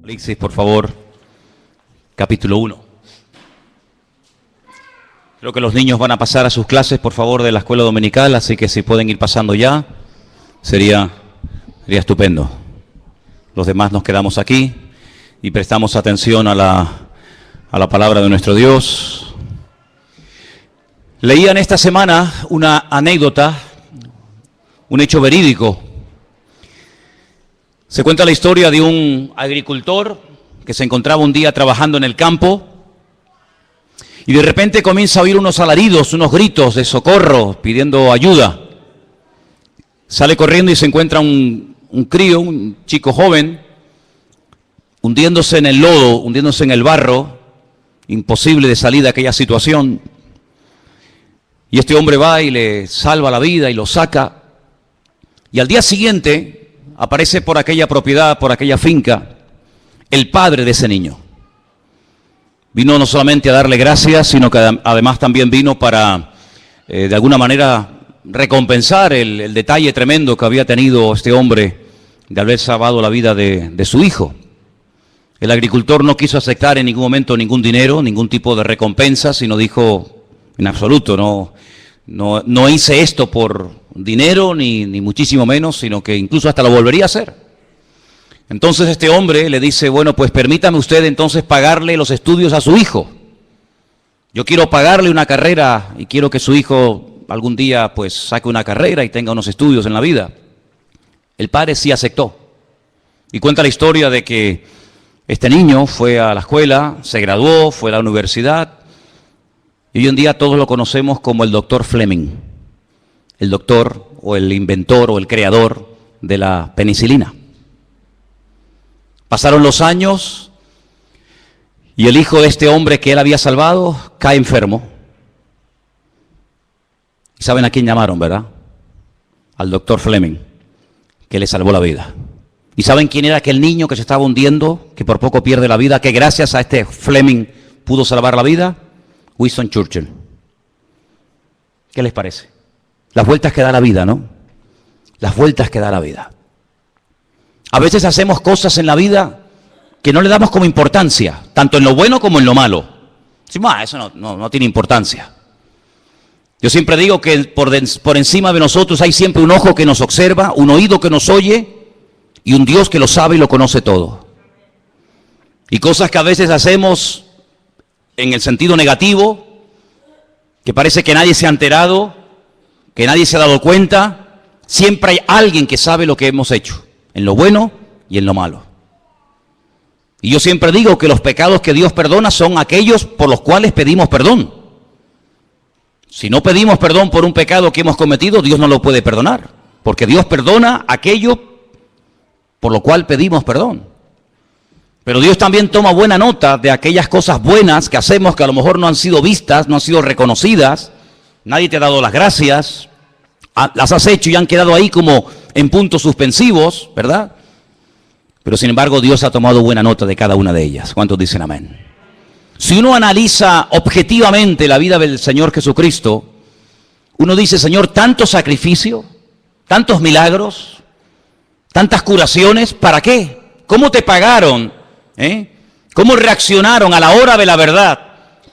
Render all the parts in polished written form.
Apocalipsis, por favor, capítulo 1. Creo que los niños van a pasar a sus clases, por favor, de la escuela dominical, así que si pueden ir pasando ya, sería estupendo. Los demás nos quedamos aquí y prestamos atención a la palabra de nuestro Dios. Leían esta semana una anécdota, un hecho verídico. Se cuenta la historia de un agricultor que se encontraba un día trabajando en el campo y de repente comienza a oír unos alaridos, unos gritos de socorro, pidiendo ayuda. Sale corriendo y se encuentra un crío, un chico joven, hundiéndose en el lodo, hundiéndose en el barro, imposible de salir de aquella situación. Y este hombre va y le salva la vida y lo saca. Y al día siguiente aparece por aquella propiedad, por aquella finca, el padre de ese niño. Vino no solamente a darle gracias, sino que además también vino para, de alguna manera, recompensar el detalle tremendo que había tenido este hombre de haber salvado la vida de su hijo. El agricultor no quiso aceptar en ningún momento ningún dinero, ningún tipo de recompensa, sino dijo, en absoluto, no hice esto por dinero, ni muchísimo menos, sino que incluso hasta lo volvería a hacer. Entonces este hombre le dice, bueno, pues permítame usted entonces pagarle los estudios a su hijo. Yo quiero pagarle una carrera y quiero que su hijo algún día pues saque una carrera y tenga unos estudios en la vida. El padre sí aceptó. Y cuenta la historia de que este niño fue a la escuela, se graduó, fue a la universidad, y hoy en día todos lo conocemos como el doctor Fleming, el doctor o el inventor o el creador de la penicilina. Pasaron los años y el hijo de este hombre que él había salvado cae enfermo. ¿Y saben a quién llamaron, verdad? Al doctor Fleming, que le salvó la vida. ¿Y saben quién era aquel niño que se estaba hundiendo, que por poco pierde la vida, que gracias a este Fleming pudo salvar la vida? Winston Churchill. ¿Qué les parece? Las vueltas que da la vida, ¿no? Las vueltas que da la vida. A veces hacemos cosas en la vida que no le damos como importancia, tanto en lo bueno como en lo malo. Decimos, eso no tiene importancia. Yo siempre digo que por encima de nosotros hay siempre un ojo que nos observa, un oído que nos oye y un Dios que lo sabe y lo conoce todo. Y cosas que a veces hacemos en el sentido negativo, que parece que nadie se ha enterado, que nadie se ha dado cuenta, siempre hay alguien que sabe lo que hemos hecho, en lo bueno y en lo malo. Y yo siempre digo que los pecados que Dios perdona son aquellos por los cuales pedimos perdón. Si no pedimos perdón por un pecado que hemos cometido, Dios no lo puede perdonar, porque Dios perdona aquello por lo cual pedimos perdón. Pero Dios también toma buena nota de aquellas cosas buenas que hacemos que a lo mejor no han sido vistas, no han sido reconocidas, nadie te ha dado las gracias, las has hecho y han quedado ahí como en puntos suspensivos, ¿verdad? Pero sin embargo Dios ha tomado buena nota de cada una de ellas. ¿Cuántos dicen amén? Si uno analiza objetivamente la vida del Señor Jesucristo, uno dice, Señor, tanto sacrificio, tantos milagros, tantas curaciones, ¿para qué? ¿Cómo te pagaron? ¿Cómo reaccionaron a la hora de la verdad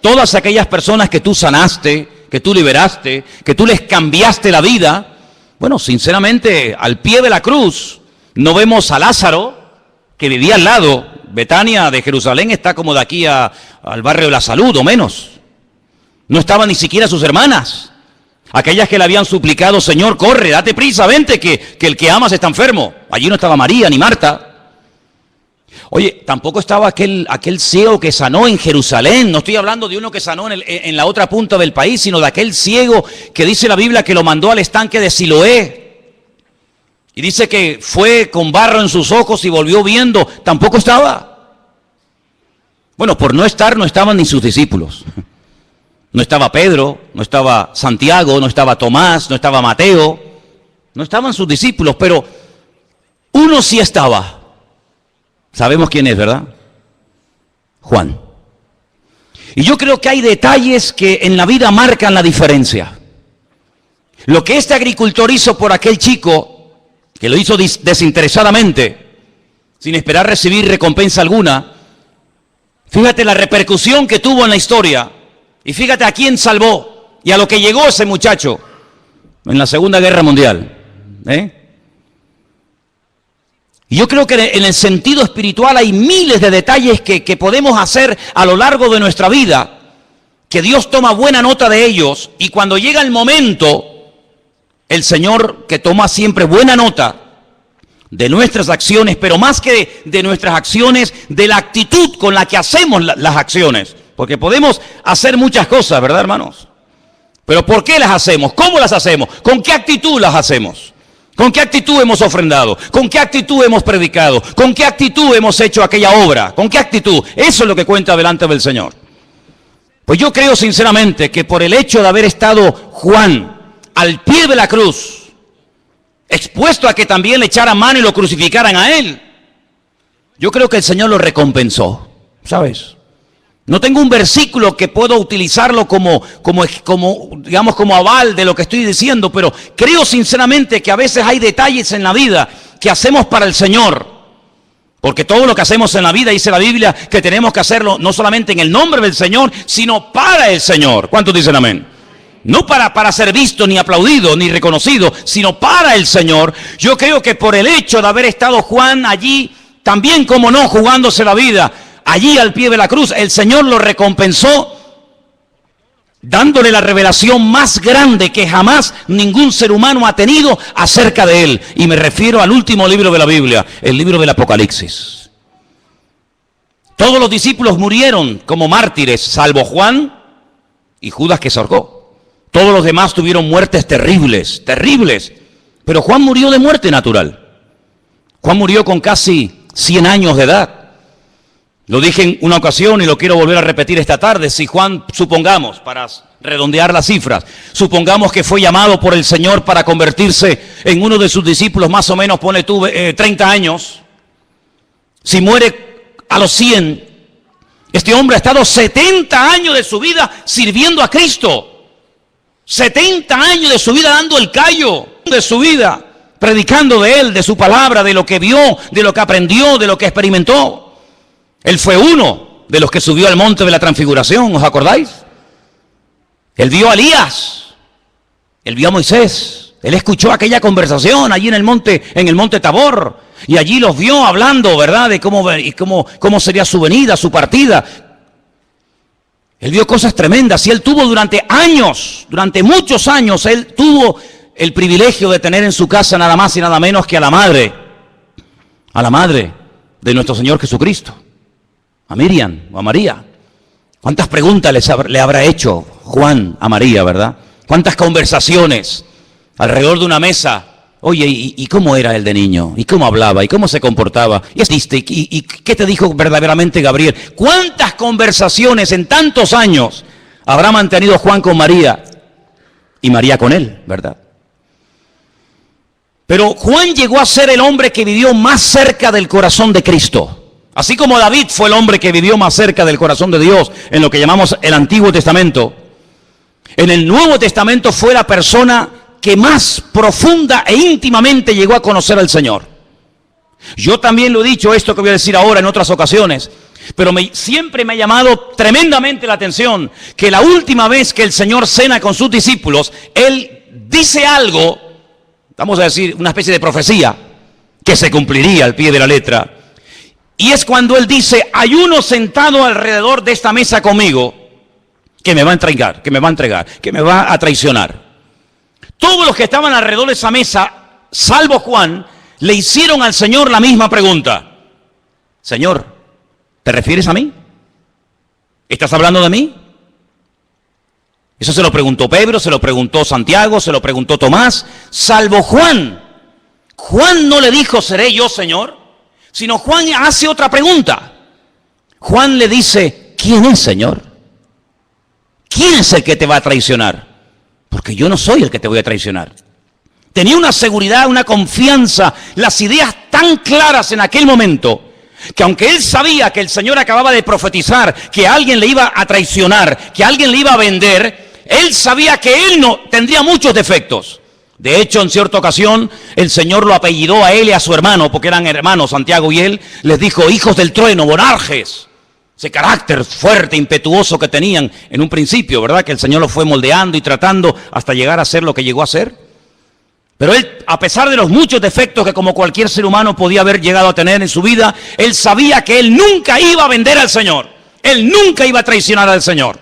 todas aquellas personas que tú sanaste, que tú liberaste, que tú les cambiaste la vida? Bueno, sinceramente, al pie de la cruz no vemos a Lázaro, que vivía al lado. Betania de Jerusalén está como de aquí al barrio de la Salud, o menos. No estaban ni siquiera sus hermanas, aquellas que le habían suplicado, Señor, corre, date prisa, vente, que el que amas está enfermo. Allí no estaba María ni Marta. Oye, tampoco estaba aquel ciego que sanó en Jerusalén. No estoy hablando de uno que sanó en la otra punta del país, sino de aquel ciego que dice la Biblia que lo mandó al estanque de Siloé. Y dice que fue con barro en sus ojos y volvió viendo. Tampoco estaba. Bueno, por no estar, no estaban ni sus discípulos. No estaba Pedro, no estaba Santiago, no estaba Tomás, no estaba Mateo. No estaban sus discípulos, pero uno sí estaba. Sabemos quién es, ¿verdad? Juan. Y yo creo que hay detalles que en la vida marcan la diferencia. Lo que este agricultor hizo por aquel chico, que lo hizo desinteresadamente, sin esperar recibir recompensa alguna. Fíjate la repercusión que tuvo en la historia y fíjate a quién salvó y a lo que llegó ese muchacho en la Segunda Guerra Mundial. Y yo creo que en el sentido espiritual hay miles de detalles que podemos hacer a lo largo de nuestra vida, que Dios toma buena nota de ellos, y cuando llega el momento, el Señor, que toma siempre buena nota de nuestras acciones, pero más que de nuestras acciones, de la actitud con la que hacemos las acciones, porque podemos hacer muchas cosas, ¿verdad, hermanos? Pero ¿por qué las hacemos? ¿Cómo las hacemos? ¿Con qué actitud las hacemos? ¿Con qué actitud hemos ofrendado? ¿Con qué actitud hemos predicado? ¿Con qué actitud hemos hecho aquella obra? ¿Con qué actitud? Eso es lo que cuenta delante del Señor. Pues yo creo sinceramente que por el hecho de haber estado Juan al pie de la cruz, expuesto a que también le echaran mano y lo crucificaran a él, yo creo que el Señor lo recompensó, ¿sabes? No tengo un versículo que puedo utilizarlo como aval de lo que estoy diciendo, pero creo sinceramente que a veces hay detalles en la vida que hacemos para el Señor. Porque todo lo que hacemos en la vida, dice la Biblia, que tenemos que hacerlo no solamente en el nombre del Señor, sino para el Señor. ¿Cuántos dicen amén? No para ser visto, ni aplaudido, ni reconocido, sino para el Señor. Yo creo que por el hecho de haber estado Juan allí, también como no, jugándose la vida, allí al pie de la cruz, el Señor lo recompensó dándole la revelación más grande que jamás ningún ser humano ha tenido acerca de él. Y me refiero al último libro de la Biblia, el libro del Apocalipsis. Todos los discípulos murieron como mártires, salvo Juan y Judas, que se ahorcó. Todos los demás tuvieron muertes terribles, terribles. Pero Juan murió de muerte natural. Juan murió con casi 100 años de edad. Lo dije en una ocasión y lo quiero volver a repetir esta tarde. Si Juan, supongamos, para redondear las cifras, supongamos que fue llamado por el Señor para convertirse en uno de sus discípulos, más o menos, pone tú, 30 años. Si muere a los 100, este hombre ha estado 70 años de su vida sirviendo a Cristo. 70 años de su vida dando el callo de su vida, predicando de Él, de su palabra, de lo que vio, de lo que aprendió, de lo que experimentó. Él fue uno de los que subió al monte de la transfiguración, ¿os acordáis? Él vio a Elías, él vio a Moisés, él escuchó aquella conversación allí en el monte Tabor, y allí los vio hablando, ¿verdad?, de cómo sería su venida, su partida. Él vio cosas tremendas y él tuvo durante muchos años, él tuvo el privilegio de tener en su casa nada más y nada menos que a la madre de nuestro Señor Jesucristo. A Miriam o a María. ¿Cuántas preguntas le habrá hecho Juan a María, verdad? ¿Cuántas conversaciones alrededor de una mesa? Oye, ¿y cómo era él de niño? ¿Y cómo hablaba? ¿Y cómo se comportaba? ¿Y qué te dijo verdaderamente Gabriel? ¿Cuántas conversaciones en tantos años habrá mantenido Juan con María y María con él, verdad? Pero Juan llegó a ser el hombre que vivió más cerca del corazón de Cristo. Así como David fue el hombre que vivió más cerca del corazón de Dios en lo que llamamos el Antiguo Testamento, en el Nuevo Testamento fue la persona que más profunda e íntimamente llegó a conocer al Señor. Yo también lo he dicho, esto que voy a decir ahora en otras ocasiones, pero siempre me ha llamado tremendamente la atención que la última vez que el Señor cena con sus discípulos, Él dice algo, vamos a decir, una especie de profecía, que se cumpliría al pie de la letra. Y es cuando Él dice, hay uno sentado alrededor de esta mesa conmigo que me va a entregar, que me va a traicionar. Todos los que estaban alrededor de esa mesa, salvo Juan, le hicieron al Señor la misma pregunta. Señor, ¿te refieres a mí? ¿Estás hablando de mí? Eso se lo preguntó Pedro, se lo preguntó Santiago, se lo preguntó Tomás, salvo Juan. Juan no le dijo, ¿seré yo, Señor? Sino Juan hace otra pregunta. Juan le dice, ¿quién es, Señor? ¿Quién es el que te va a traicionar? Porque yo no soy el que te voy a traicionar. Tenía una seguridad, una confianza, las ideas tan claras en aquel momento, que aunque él sabía que el Señor acababa de profetizar que alguien le iba a traicionar, que alguien le iba a vender, él sabía que él no tendría muchos defectos. De hecho, en cierta ocasión, el Señor lo apellidó a él y a su hermano, porque eran hermanos, Santiago y él, les dijo, hijos del trueno, bonarjes. Ese carácter fuerte, impetuoso que tenían en un principio, ¿verdad? Que el Señor lo fue moldeando y tratando hasta llegar a ser lo que llegó a ser. Pero él, a pesar de los muchos defectos que como cualquier ser humano podía haber llegado a tener en su vida, él sabía que él nunca iba a vender al Señor. Él nunca iba a traicionar al Señor.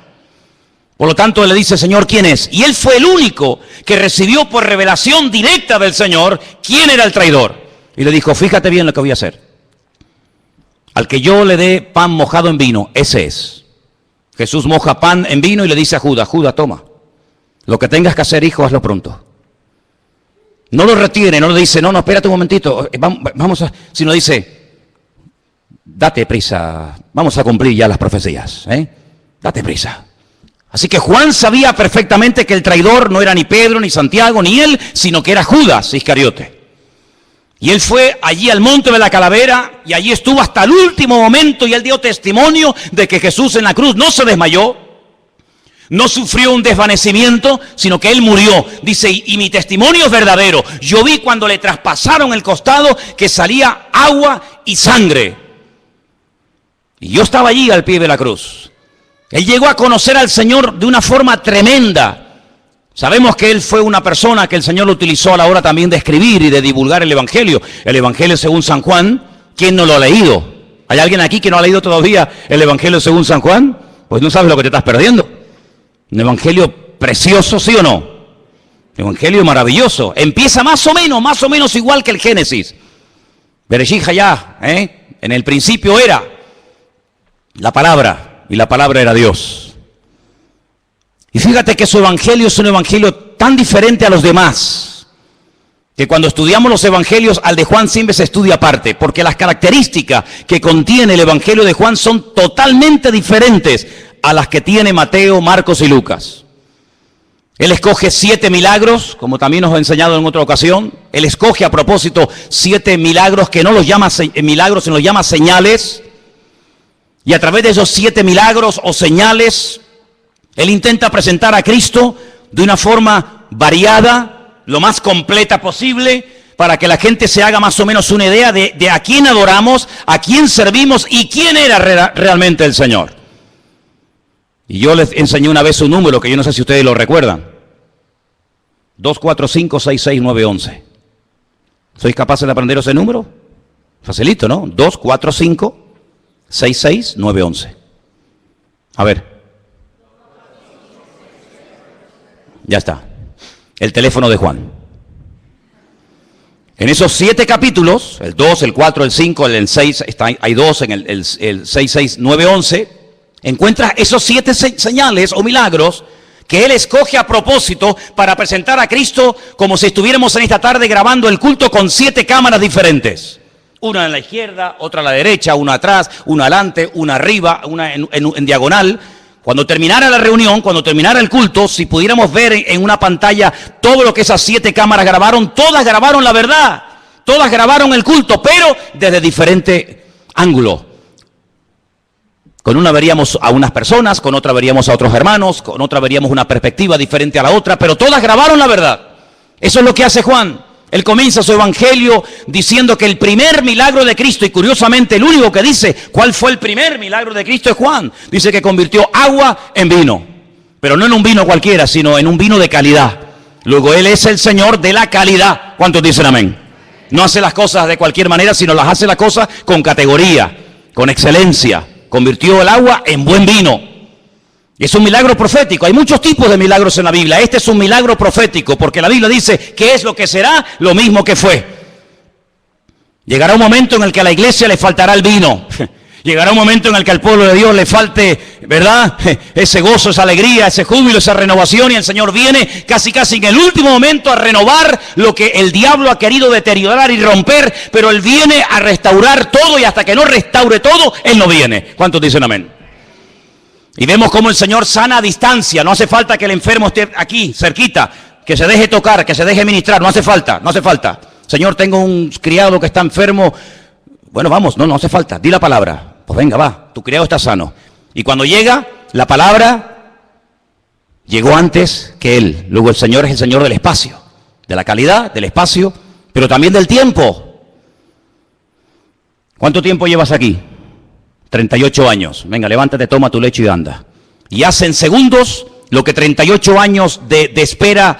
Por lo tanto, él le dice, Señor, ¿quién es? Y él fue el único que recibió por revelación directa del Señor quién era el traidor. Y le dijo, fíjate bien lo que voy a hacer. Al que yo le dé pan mojado en vino, ese es. Jesús moja pan en vino y le dice a Judas, Judas, toma. Lo que tengas que hacer, hijo, hazlo pronto. No lo retiene, no le dice, no, espérate un momentito, vamos a... Sino dice, date prisa, vamos a cumplir ya las profecías, date prisa. Así que Juan sabía perfectamente que el traidor no era ni Pedro, ni Santiago, ni él, sino que era Judas Iscariote. Y él fue allí al monte de la calavera y allí estuvo hasta el último momento y él dio testimonio de que Jesús en la cruz no se desmayó, no sufrió un desvanecimiento, sino que él murió. Dice, y mi testimonio es verdadero. Yo vi cuando le traspasaron el costado que salía agua y sangre. Y yo estaba allí al pie de la cruz. Él llegó a conocer al Señor de una forma tremenda. Sabemos que él fue una persona que el Señor lo utilizó a la hora también de escribir y de divulgar el Evangelio. El Evangelio según San Juan, ¿quién no lo ha leído? ¿Hay alguien aquí que no ha leído todavía el Evangelio según San Juan? Pues no sabes lo que te estás perdiendo. Un Evangelio precioso, ¿sí o no? Un Evangelio maravilloso. Empieza más o menos igual que el Génesis. Bereshit hayá, en el principio era la palabra y la palabra era Dios. Y fíjate que su evangelio es un evangelio tan diferente a los demás, que cuando estudiamos los evangelios, al de Juan siempre se estudia aparte, porque las características que contiene el evangelio de Juan son totalmente diferentes a las que tiene Mateo, Marcos y Lucas. Él escoge 7 milagros, como también nos ha enseñado en otra ocasión. Él escoge a propósito 7 milagros que no los llama milagros, sino los llama señales. Y a través de esos 7 milagros o señales, él intenta presentar a Cristo de una forma variada, lo más completa posible, para que la gente se haga más o menos una idea de a quién adoramos, a quién servimos y quién era realmente el Señor. Y yo les enseñé una vez un número que yo no sé si ustedes lo recuerdan. 2, 4, 5, 6, 6, 9, 11. ¿Sois capaces de aprender ese número? Facilito, ¿no? 2, 4, 5, 6, 6, 9, 11. A ver. Ya está. El teléfono de Juan. En esos 7 capítulos, el 2, el 4, el 5, el 6, hay 2 en el 6, 6, 9, 11, encuentras esos 7 señales o milagros que él escoge a propósito para presentar a Cristo como si estuviéramos en esta tarde grabando el culto con 7 cámaras diferentes. Una en la izquierda, otra a la derecha, una atrás, una adelante, una arriba, una en diagonal. Cuando terminara la reunión, cuando terminara el culto, si pudiéramos ver en una pantalla todo lo que esas 7 cámaras grabaron, todas grabaron la verdad, todas grabaron el culto, pero desde diferente ángulo. Con una veríamos a unas personas, con otra veríamos a otros hermanos, con otra veríamos una perspectiva diferente a la otra, pero todas grabaron la verdad. Eso es lo que hace Juan. Él comienza su evangelio diciendo que el primer milagro de Cristo, y curiosamente el único que dice cuál fue el primer milagro de Cristo es Juan. Dice que convirtió agua en vino, pero no en un vino cualquiera, sino en un vino de calidad. Luego Él es el Señor de la calidad. ¿Cuántos dicen amén? No hace las cosas de cualquier manera, sino las hace las cosas con categoría, con excelencia. Convirtió el agua en buen vino. Es un milagro profético. Hay muchos tipos de milagros en la Biblia. Este es un milagro profético, porque la Biblia dice que es lo que será, lo mismo que fue. Llegará un momento en el que a la iglesia le faltará el vino. Llegará un momento en el que al pueblo de Dios le falte, ¿verdad? Ese gozo, esa alegría, ese júbilo, esa renovación, y el Señor viene casi en el último momento a renovar lo que el diablo ha querido deteriorar y romper, pero Él viene a restaurar todo, y hasta que no restaure todo, Él no viene. ¿Cuántos dicen amén? Y vemos cómo el Señor sana a distancia. No hace falta que el enfermo esté aquí, cerquita, que se deje tocar, que se deje ministrar. No hace falta, no hace falta. Señor, tengo un criado que está enfermo. Bueno, vamos, no hace falta. Di la palabra. Pues venga, va, tu criado está sano. Y cuando llega, la palabra llegó antes que él. Luego el Señor es el Señor del espacio, de la calidad, del espacio, pero también del tiempo. ¿Cuánto tiempo llevas aquí? 38 años. Venga, levántate, toma tu lecho y anda. Y haz en segundos lo que 38 años de espera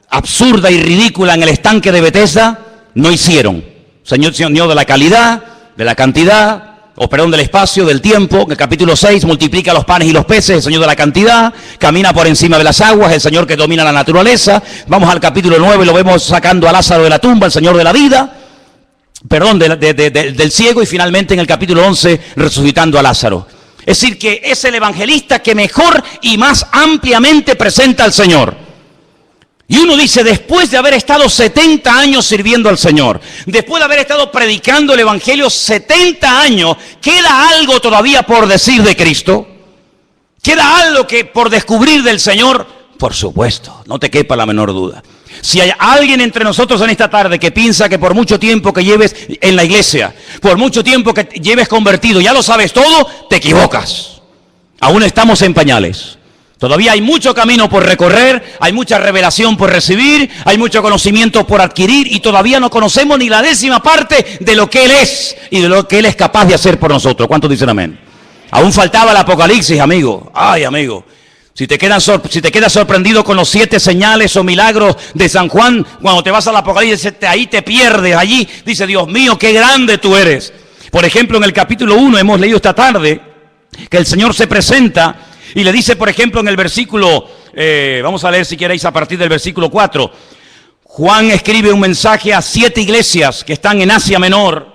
absurda y ridícula en el estanque de Bethesda no hicieron. Señor de la calidad, de la cantidad, del espacio, del tiempo. En el capítulo 6 multiplica los panes y los peces, el Señor de la cantidad, camina por encima de las aguas, el Señor que domina la naturaleza. Vamos al capítulo 9, lo vemos sacando a Lázaro de la tumba, el Señor de la vida, del ciego, y finalmente en el capítulo 11 resucitando a Lázaro. Es decir, que es el evangelista que mejor y más ampliamente presenta al Señor. Y uno dice, después de haber estado 70 años sirviendo al Señor, después de haber estado predicando el Evangelio 70 años, ¿queda algo todavía por decir de Cristo? ¿Queda algo que por descubrir del Señor? Por supuesto, no te quepa la menor duda. Si hay alguien entre nosotros en esta tarde que piensa que por mucho tiempo que lleves en la iglesia, por mucho tiempo que lleves convertido, ya lo sabes todo, te equivocas. Aún estamos en pañales. Todavía hay mucho camino por recorrer, hay mucha revelación por recibir, hay mucho conocimiento por adquirir y todavía no conocemos ni la 10ª parte de lo que Él es y de lo que Él es capaz de hacer por nosotros. ¿Cuántos dicen amén? Aún faltaba el Apocalipsis, amigo. Ay, amigo. Si te quedas sorprendido con los 7 señales o milagros de San Juan, cuando te vas al Apocalipsis, ahí te pierdes, allí dice, Dios mío, qué grande tú eres. Por ejemplo, en el capítulo 1 hemos leído esta tarde que el Señor se presenta y le dice, por ejemplo, en el versículo, vamos a leer si queréis a partir del versículo 4. Juan escribe un mensaje a 7 iglesias que están en Asia Menor.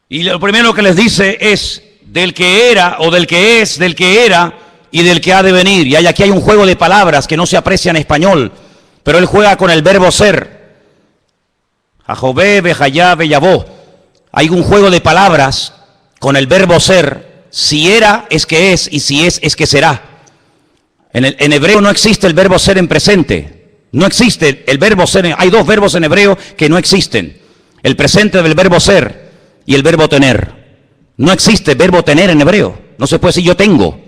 Y lo primero que les dice es, del que era, o del que es, del que era, y del que ha de venir. Y aquí hay un juego de palabras que no se aprecia en español, pero él juega con el verbo ser. Ajobé, Bejayá, Beyabó. Hay un juego de palabras con el verbo ser. Si era, es que es, y si es que será. En hebreo no existe el verbo ser en presente. No existe el verbo ser. Hay 2 verbos en hebreo que no existen. El presente del verbo ser y el verbo tener. No existe verbo tener en hebreo. No se puede decir yo tengo,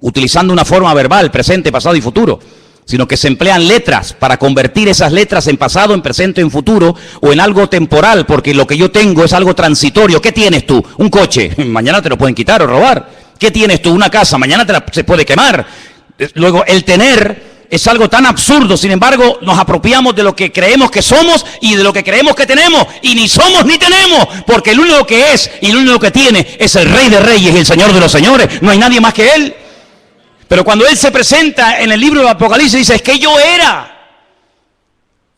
utilizando una forma verbal, presente, pasado y futuro. Sino que se emplean letras para convertir esas letras en pasado, en presente, en futuro o en algo temporal, porque lo que yo tengo es algo transitorio. ¿Qué tienes tú? Un coche, mañana te lo pueden quitar o robar. ¿Qué tienes tú? Una casa, mañana se puede quemar. Luego, el tener es algo tan absurdo, sin embargo, nos apropiamos de lo que creemos que somos y de lo que creemos que tenemos, y ni somos ni tenemos, porque el único que es y el único que tiene es el Rey de Reyes y el Señor de los Señores. No hay nadie más que Él. Pero cuando Él se presenta en el libro del Apocalipsis, dice, es que yo era.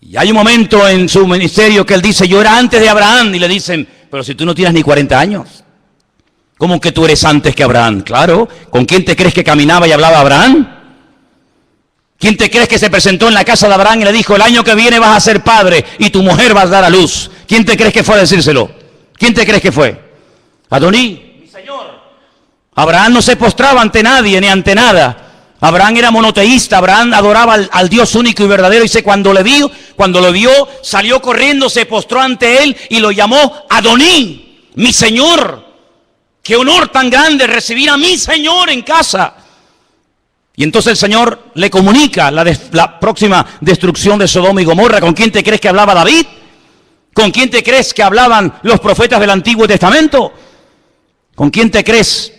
Y hay un momento en su ministerio que Él dice, yo era antes de Abraham. Y le dicen, pero si tú no tienes ni 40 años. ¿Cómo que tú eres antes que Abraham? Claro, ¿con quién te crees que caminaba y hablaba Abraham? ¿Quién te crees que se presentó en la casa de Abraham y le dijo, el año que viene vas a ser padre y tu mujer vas a dar a luz? ¿Quién te crees que fue a decírselo? ¿Quién te crees que fue? Adoní, mi Señor. Abraham no se postraba ante nadie ni ante nada. Abraham era monoteísta, Abraham adoraba al Dios único y verdadero. Y cuando lo vio, salió corriendo, se postró ante él y lo llamó Adoní, mi Señor. Qué honor tan grande recibir a mi Señor en casa. Y entonces el Señor le comunica la próxima destrucción de Sodoma y Gomorra. ¿Con quién te crees que hablaba David? ¿Con quién te crees que hablaban los profetas del Antiguo Testamento? ¿Con quién te crees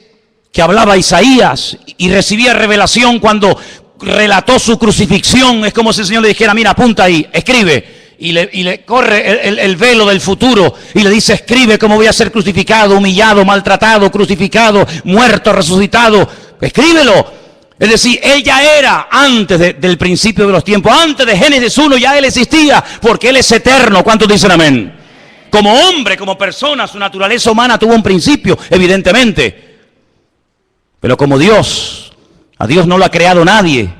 que hablaba Isaías y recibía revelación cuando relató su crucifixión? Es como si el Señor le dijera, mira, apunta ahí, escribe. Y le corre el velo del futuro y le dice, escribe cómo voy a ser crucificado, humillado, maltratado, crucificado, muerto, resucitado. Escríbelo. Es decir, Él ya era antes del principio de los tiempos, antes de Génesis 1 ya Él existía, porque Él es eterno. ¿Cuántos dicen amén? Como hombre, como persona, su naturaleza humana tuvo un principio, evidentemente. Pero como Dios, a Dios no lo ha creado nadie.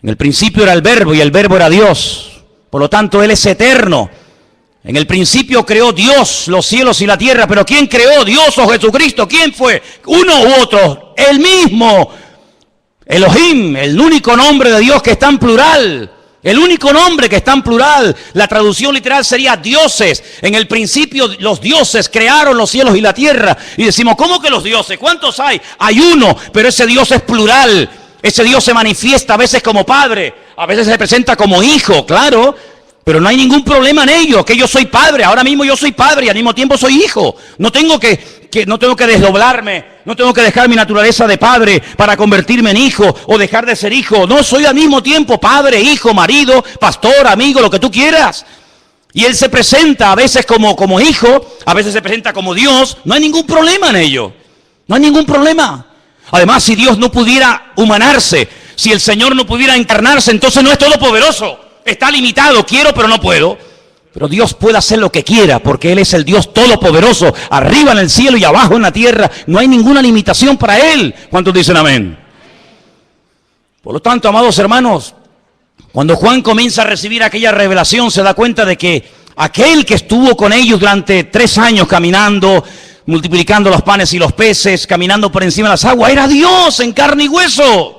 En el principio era el Verbo y el Verbo era Dios. Por lo tanto, Él es eterno. En el principio creó Dios los cielos y la tierra. Pero ¿quién creó? Dios o Jesucristo. ¿Quién fue? ¿Uno u otro? Él mismo. Elohim, el único nombre de Dios que está en plural. El único nombre que está en plural. La traducción literal sería dioses. En el principio los dioses crearon los cielos y la tierra. Y decimos, ¿cómo que los dioses? ¿Cuántos hay? Hay uno, pero ese Dios es plural. Ese Dios se manifiesta a veces como padre, a veces se presenta como hijo, claro, pero no hay ningún problema en ello, que yo soy padre, ahora mismo yo soy padre y al mismo tiempo soy hijo. No tengo que desdoblarme, no tengo que dejar mi naturaleza de padre para convertirme en hijo o dejar de ser hijo. No, soy al mismo tiempo padre, hijo, marido, pastor, amigo, lo que tú quieras. Y Él se presenta a veces como hijo, a veces se presenta como Dios. No hay ningún problema en ello, no hay ningún problema. Además, si Dios no pudiera humanarse, si el Señor no pudiera encarnarse, entonces no es todopoderoso. Está limitado, quiero pero no puedo. Pero Dios puede hacer lo que quiera, porque Él es el Dios todopoderoso, arriba en el cielo y abajo en la tierra. No hay ninguna limitación para Él. ¿Cuántos dicen amén? Por lo tanto, amados hermanos, cuando Juan comienza a recibir aquella revelación, se da cuenta de que aquel que estuvo con ellos durante 3 años caminando, multiplicando los panes y los peces, caminando por encima de las aguas, era Dios en carne y hueso.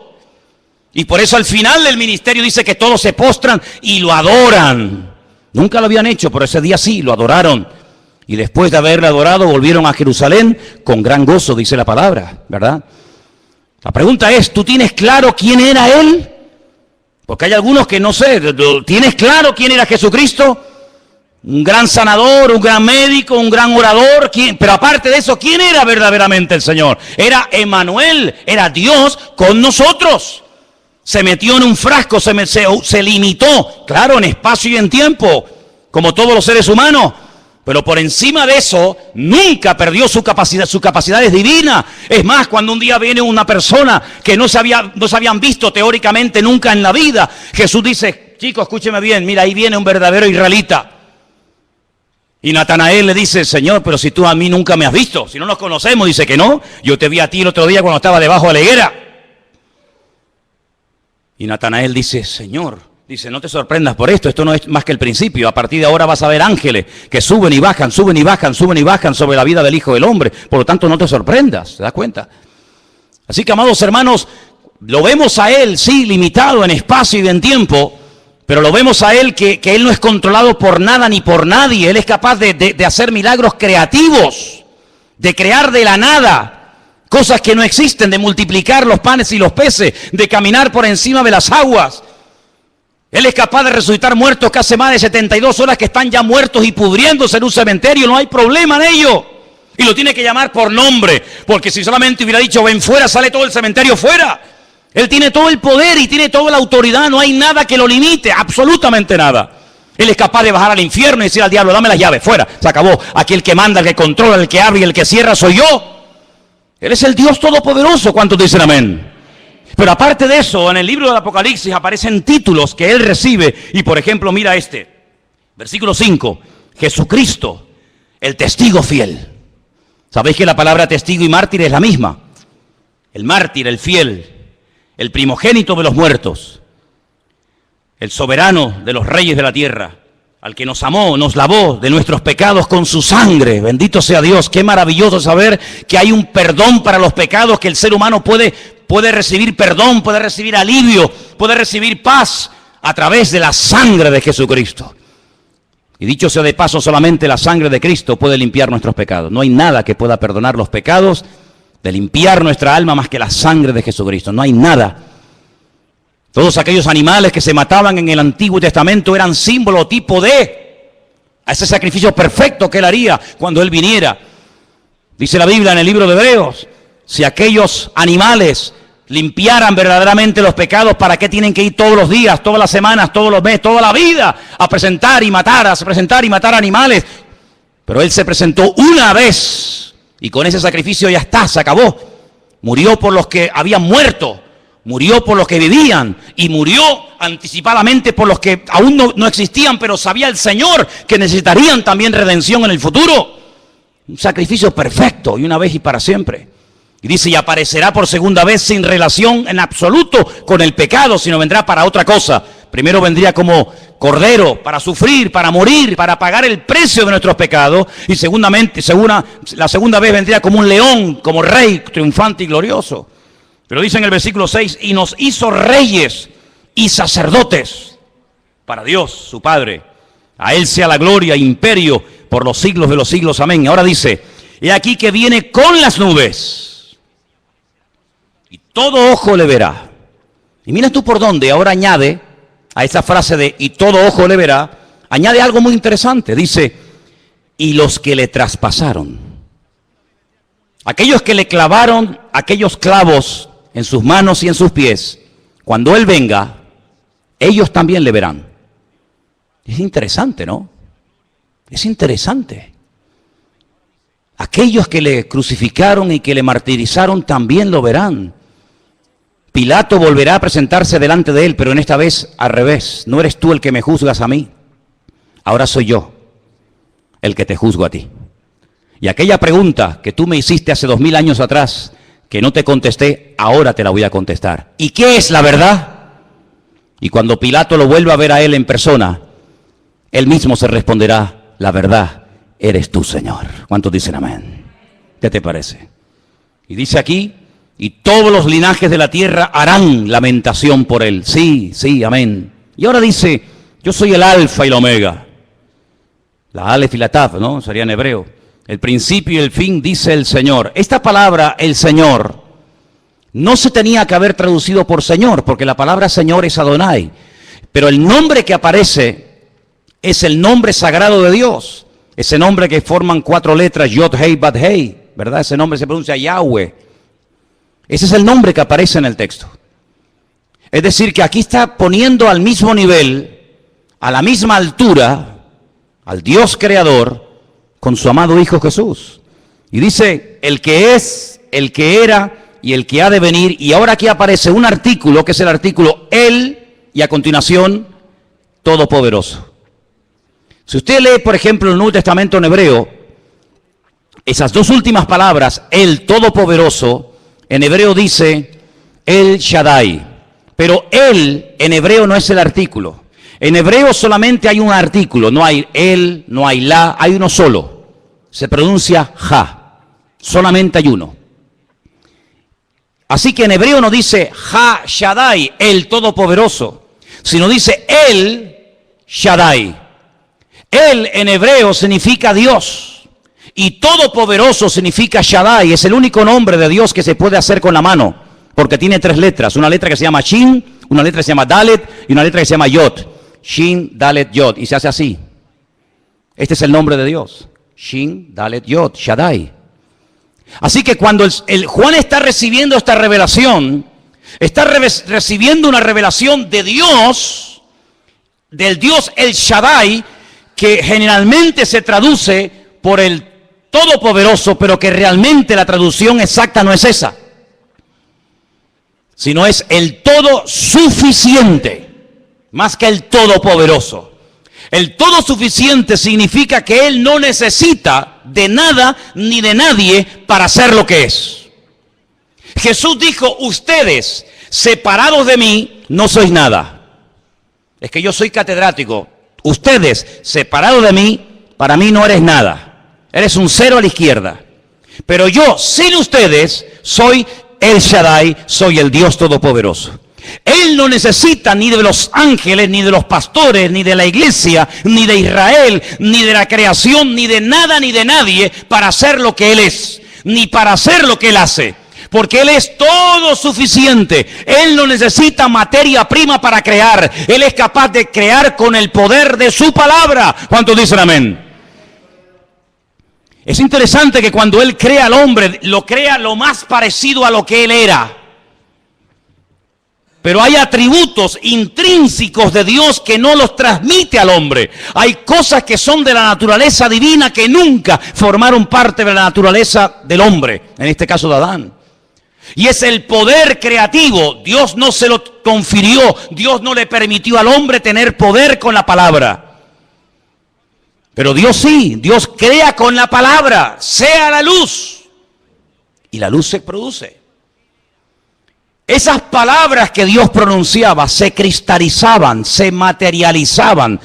Y por eso al final del ministerio dice que todos se postran y lo adoran. Nunca lo habían hecho, pero ese día sí, lo adoraron. Y después de haberle adorado, volvieron a Jerusalén con gran gozo, dice la palabra, ¿verdad? La pregunta es, ¿tú tienes claro quién era Él? Porque hay algunos que no sé, ¿tienes claro quién era Jesucristo? Un gran sanador, un gran médico, un gran orador, pero aparte de eso, ¿quién era verdaderamente el Señor? Era Emmanuel, era Dios con nosotros. Se metió en un frasco, se limitó, claro, en espacio y en tiempo, como todos los seres humanos. Pero por encima de eso, nunca perdió su capacidad es divina. Es más, cuando un día viene una persona que no se habían visto teóricamente nunca en la vida, Jesús dice, chicos, escúcheme bien, mira, ahí viene un verdadero israelita. Y Natanael le dice, Señor, pero si tú a mí nunca me has visto, si no nos conocemos, dice que no, yo te vi a ti el otro día cuando estaba debajo de la higuera. Y Natanael dice, Señor, dice, no te sorprendas por esto no es más que el principio. A partir de ahora vas a ver ángeles que suben y bajan, suben y bajan, suben y bajan sobre la vida del Hijo del Hombre. Por lo tanto, no te sorprendas, ¿te das cuenta? Así que, amados hermanos, lo vemos a Él, sí, limitado en espacio y en tiempo, pero lo vemos a Él que Él no es controlado por nada ni por nadie. Él es capaz de hacer milagros creativos, de crear de la nada cosas que no existen, de multiplicar los panes y los peces, de caminar por encima de las aguas. Él es capaz de resucitar muertos que hace más de 72 horas que están ya muertos y pudriéndose en un cementerio. No hay problema en ello. Y lo tiene que llamar por nombre, porque si solamente hubiera dicho ven fuera, sale todo el cementerio fuera. Él tiene todo el poder y tiene toda la autoridad. No hay nada que lo limite, absolutamente nada. Él es capaz de bajar al infierno y decir al diablo, dame las llaves, fuera, se acabó. Aquí el que manda, el que controla, el que abre y el que cierra soy yo. Él es el Dios todopoderoso. ¿Cuántos dicen amén? Pero aparte de eso, en el libro del Apocalipsis aparecen títulos que Él recibe. Y por ejemplo, mira este, versículo 5, Jesucristo, el testigo fiel. ¿Sabéis que la palabra testigo y mártir es la misma? El mártir, el fiel, el primogénito de los muertos, el soberano de los reyes de la tierra, al que nos amó, nos lavó de nuestros pecados con su sangre. Bendito sea Dios. Qué maravilloso saber que hay un perdón para los pecados, que el ser humano puede recibir perdón, puede recibir alivio, puede recibir paz a través de la sangre de Jesucristo. Y dicho sea de paso, solamente la sangre de Cristo puede limpiar nuestros pecados. No hay nada que pueda perdonar los pecados, de limpiar nuestra alma más que la sangre de Jesucristo. No hay nada. Todos aquellos animales que se mataban en el Antiguo Testamento eran símbolo, tipo de a ese sacrificio perfecto que Él haría cuando Él viniera. Dice la Biblia en el libro de Hebreos, si aquellos animales limpiaran verdaderamente los pecados, ¿para qué tienen que ir todos los días, todas las semanas, todos los meses, toda la vida a presentar y matar, animales? Pero Él se presentó una vez y con ese sacrificio ya está, se acabó. Murió por los que habían muerto. Murió por los que vivían y murió anticipadamente por los que aún no existían, pero sabía el Señor que necesitarían también redención en el futuro. Un sacrificio perfecto y una vez y para siempre. Y dice, y aparecerá por segunda vez sin relación en absoluto con el pecado, sino vendrá para otra cosa. Primero vendría como cordero para sufrir, para morir, para pagar el precio de nuestros pecados. Y la segunda vez vendría como un león, como rey triunfante y glorioso. Pero dice en el versículo 6, y nos hizo reyes y sacerdotes para Dios, su Padre. A Él sea la gloria e imperio por los siglos de los siglos. Amén. Ahora dice, he aquí que viene con las nubes, y todo ojo le verá. Y mira tú por dónde ahora añade a esa frase de y todo ojo le verá, añade algo muy interesante. Dice, y los que le traspasaron. Aquellos que le clavaron aquellos clavos en sus manos y en sus pies, cuando Él venga, ellos también le verán. Es interesante, ¿no? Es interesante. Aquellos que le crucificaron y que le martirizaron también lo verán. Pilato volverá a presentarse delante de él, pero en esta vez al revés. No eres tú el que me juzgas a mí. Ahora soy yo el que te juzgo a ti. Y aquella pregunta que tú me hiciste hace 2000 años atrás, que no te contesté, ahora te la voy a contestar. ¿Y qué es la verdad? Y cuando Pilato lo vuelva a ver a él en persona, él mismo se responderá, la verdad eres tú, Señor. ¿Cuántos dicen amén? ¿Qué te parece? Y dice aquí, y todos los linajes de la tierra harán lamentación por él. Sí, sí, amén. Y ahora dice, yo soy el alfa y la omega. La alef y la taf, ¿no? Sería en hebreo. El principio y el fin, dice el Señor. Esta palabra, el Señor, no se tenía que haber traducido por Señor, porque la palabra Señor es Adonai. Pero el nombre que aparece es el nombre sagrado de Dios. Ese nombre que forman 4 letras, Yod, Hei, Bad, Hei, ¿verdad? Ese nombre se pronuncia Yahweh. Ese es el nombre que aparece en el texto. Es decir, que aquí está poniendo al mismo nivel, a la misma altura, al Dios creador, con su amado Hijo Jesús. Y dice, el que es, el que era y el que ha de venir. Y ahora aquí aparece un artículo, que es el artículo Él, y a continuación, Todopoderoso. Si usted lee, por ejemplo, el Nuevo Testamento en hebreo, esas dos últimas palabras, el Todopoderoso, en hebreo dice El Shaddai. Pero Él en hebreo no es el artículo. En hebreo solamente hay un artículo, no hay el, no hay la, hay uno solo. Se pronuncia ja, solamente hay uno. Así que en hebreo no dice Ja Shaddai, el Todopoderoso, sino dice el Shaddai. Él en hebreo significa Dios y Todopoderoso significa Shaddai. Es el único nombre de Dios que se puede hacer con la mano, porque tiene 3 letras. Una letra que se llama Shin, una letra que se llama Dalet y una letra que se llama Yod. Shin, Dalet, Yod. Y se hace así. Este es el nombre de Dios. Shin, Dalet, Yod, Shaddai. Así que cuando el Juan está recibiendo esta revelación, está recibiendo una revelación de Dios, del Dios el Shaddai, que generalmente se traduce por el Todopoderoso, pero que realmente la traducción exacta no es esa, sino es el todo suficiente, más que el todopoderoso. El todo suficiente significa que Él no necesita de nada ni de nadie para ser lo que es. Jesús dijo, ustedes separados de mí no sois nada. Es que yo soy catedrático. Ustedes separados de mí, para mí no eres nada. Eres un 0 a la izquierda. Pero yo, sin ustedes, soy el Shaddai, soy el Dios Todopoderoso. Él no necesita ni de los ángeles, ni de los pastores, ni de la iglesia, ni de Israel, ni de la creación, ni de nada, ni de nadie para hacer lo que Él es, ni para hacer lo que Él hace. Porque Él es todo suficiente. Él no necesita materia prima para crear. Él es capaz de crear con el poder de su palabra. ¿Cuántos dicen amén? Es interesante que cuando Él crea al hombre, lo crea lo más parecido a lo que Él era. Pero hay atributos intrínsecos de Dios que no los transmite al hombre. Hay cosas que son de la naturaleza divina que nunca formaron parte de la naturaleza del hombre, en este caso de Adán. Y es el poder creativo. Dios no se lo confirió. Dios no le permitió al hombre tener poder con la palabra. Pero Dios sí. Dios crea con la palabra. Sea la luz. Y la luz se produce. Esas palabras que Dios pronunciaba se cristalizaban, se materializaban,